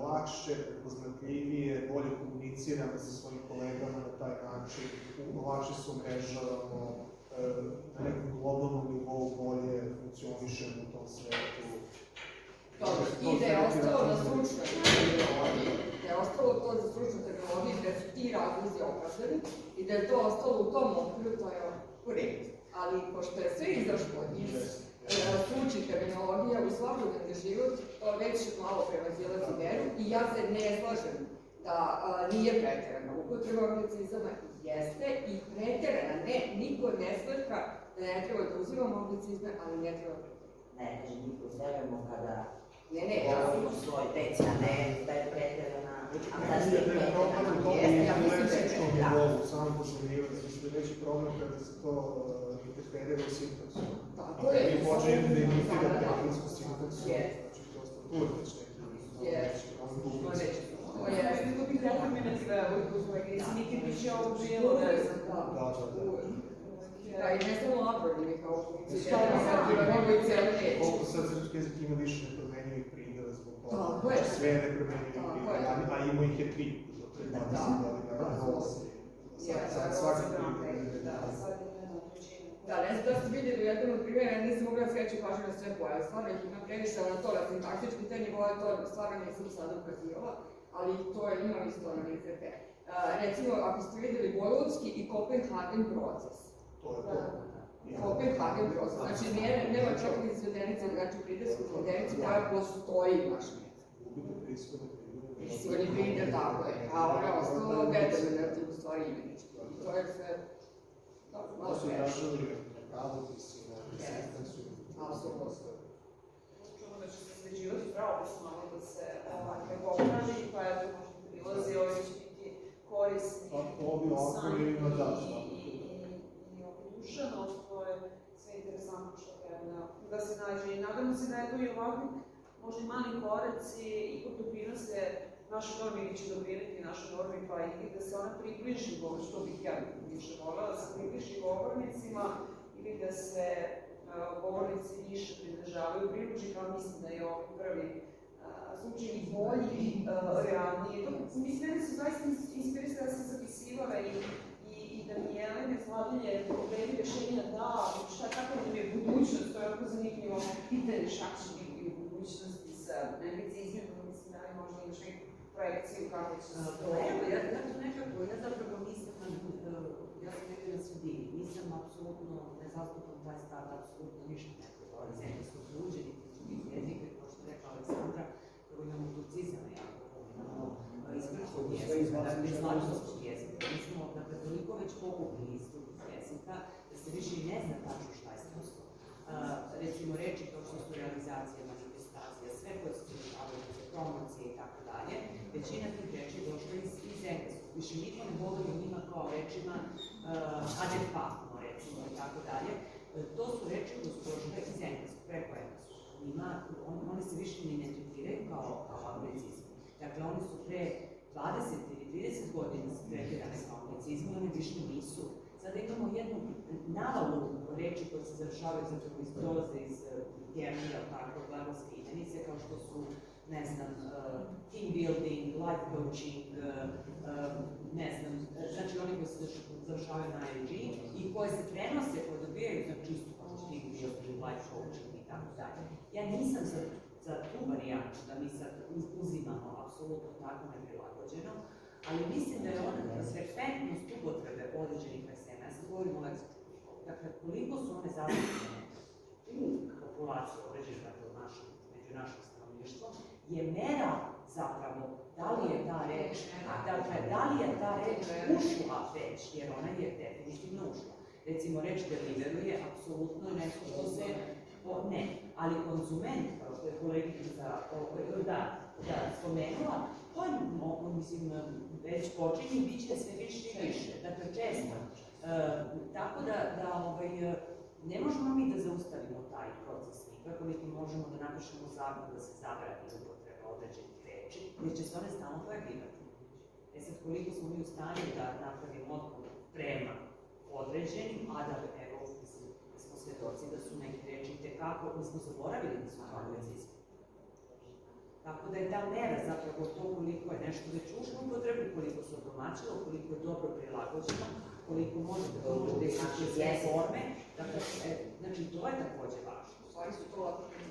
lakše, prepoznatljivije, bolje komuniciramo sa svojim kolegama na taj način, lakše se umrežavamo, na nekom globalnom nivou bolje funkcionišemo u tom svetu. I da je ostalo na stručnoj terminologiji, da je ostalo to za stručnu terminologiju, da su ti razlozi opravdani i da je to ostalo u tom okviru, to je u redu. Ali pošto je sve izašlo iz stručnih terminologija u svakodnevni život, to već malo prevazilazi meru i ja se ne slažem da nije preterana upotreba anglicizama, jeste i preterana, ne, niko ne smatra da ne treba da uzimamo anglicizme, ali ne treba preterana. Ne, kaže, mi pozdravljamo kada govorimo svoj deci, a ne da je preterana Mislim da je problem u tom leksičkom nivou, samo pozivljivanje. Mislim da je veći problem kada se to interferira u sintaksu. Tako je. I počinjete da imitira prekinsku sintaksu, znači prosto tu je već neki To je, to bih rekla minativa, niti bi će ovo bilo, ne znam, da, i ne samo upward, kao funkcija, nego i cijeli reč. Koliko sad srpski jezik ima više nepromenjivih primjera zbog toga. Tako je. Sve nepromenjivih primjera, a ima ih je 3. Svaki primjer. Da, ne znam da ste vidjeli u jednom od primjera, nisam mogla skreći pažnju na sve pojave, stvarno ih ima previše, ali na to, na sintaktički te nivoje, to stvarno nisam sada ukazivala, ali to je ima isto analize te. Recimo, ako ste vidjeli Bolonjski i Kopenhagen proces. To je to. Kopenhagen proces, znači nema čak ni izvedenice, znači pridesku izvedenicu koja postoji u našem jeziku. Gubite prisvodni Prisvodni primjer, tako je, a ono je ostalo determinativ, u stvari imenički. To je sve... To su izražali pravodisi na sintaksu. Apsolutno. Čuo da će se sređivati pravopisno, ali da se ne popravi, pa eto možda prilazi, ovi će biti korisni sami i opidušeno, to je sve interesantno što treba da se nađe. I nadamo se da je to i ovakvi možda i mali koreci ipak doprinose naše norme ili će doprineti naše norme, pa i da se ona približi, što bih ja više voljela, da se približi govornicima ili da se govornici više pridržavaju približi, kao mislim da je ovaj prvi slučaj i bolji, realniji. Mislim da su zaista inspirisane da se zapisivale i da mi Jelene Zladilje odredi rešenja da, šta kako nam je budućnost, to je jako zanimljivo pitanje šta će biti u budućnosti sa anglicizmima, mislim da li možda imaš neku projekciju kako će se to... Evo, ja to nekako, ja zapravo nisam, ja sam nekada da se divim, nisam apsolutno, ne zastupam taj stav, apsolutno ništa neko dolazi engleskog uđe, niti drugih jezika, kao što je rekla Aleksandra, prvo imamo turcizam, jako imamo iz grčkog jezika, dakle iz latinskog jezika, mi smo, dakle, toliko već pogubili iz drugih jezika, da se više i ne zna tačno šta je srpsko. Recimo reči kao što su realizacija, manifestacija, sve koje su se promocije i tako dalje, većina tih reči je došla iz engleskog. Više niko ne govori o njima kao rečima adekvatno, recimo, i tako dalje. To su reči koje su došle iz engleskog, preko engleskog. Oni se više ne tretiraju kao anglicizmi. Dakle, oni su pre 20 ili 30 godina tretirane kao anglicizmi, oni više nisu. Sada imamo jednu navalu reči koje se završavaju zapravo iz doze, iz termina, tako, glavarske imenice, kao što su, ne znam, team building, life coaching, ne znam, znači oni koji se završavaju na ING i koje se prenose, koje dobijaju za čistu kao team building, life coaching i tako dalje. Ja nisam za tu varijantu da mi sad uzimamo apsolutno tako neprilagođeno, ali mislim da je ona frekventnost upotrebe određenih mesena, ja sad govorim o leksičkom nivou, dakle, koliko su one zastupljene u populaciju određenih među našim stanovništvom, je mera zapravo da li je ta reč, dakle, da li je ta reč ušla već, jer ona je definitivno ušla. Recimo, reč deliveru je apsolutno nešto što se, ne, ali konzument, kao što je koleginica spomenula, on, mislim, već počinje i bit će sve više i više, dakle, često. Tako da, ne možemo mi da zaustavimo taj proces nikako, niti možemo da napišemo zakon da se zabrani upotreba određenih reči, jer će se one stalno pojavljivati. Sad, koliko smo mi u stanju da napravimo otpor prema određenim, a da, evo, mislim, smo svedoci da su neke reči tekako, mi smo zaboravili da su anglicizmi. Tako da je ta mera zapravo to koliko je nešto već ušlo u potrebu, koliko se odomaćilo, koliko je dobro prilagođeno, koliko može da dođe sve forme, dakle, znači to je takođe važno. U stvari su to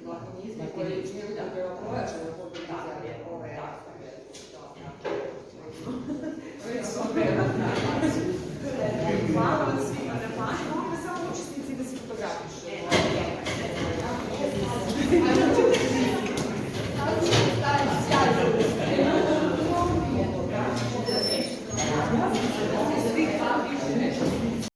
latinizmi koji činili da je pojačano podpredizanje ove... Hvala.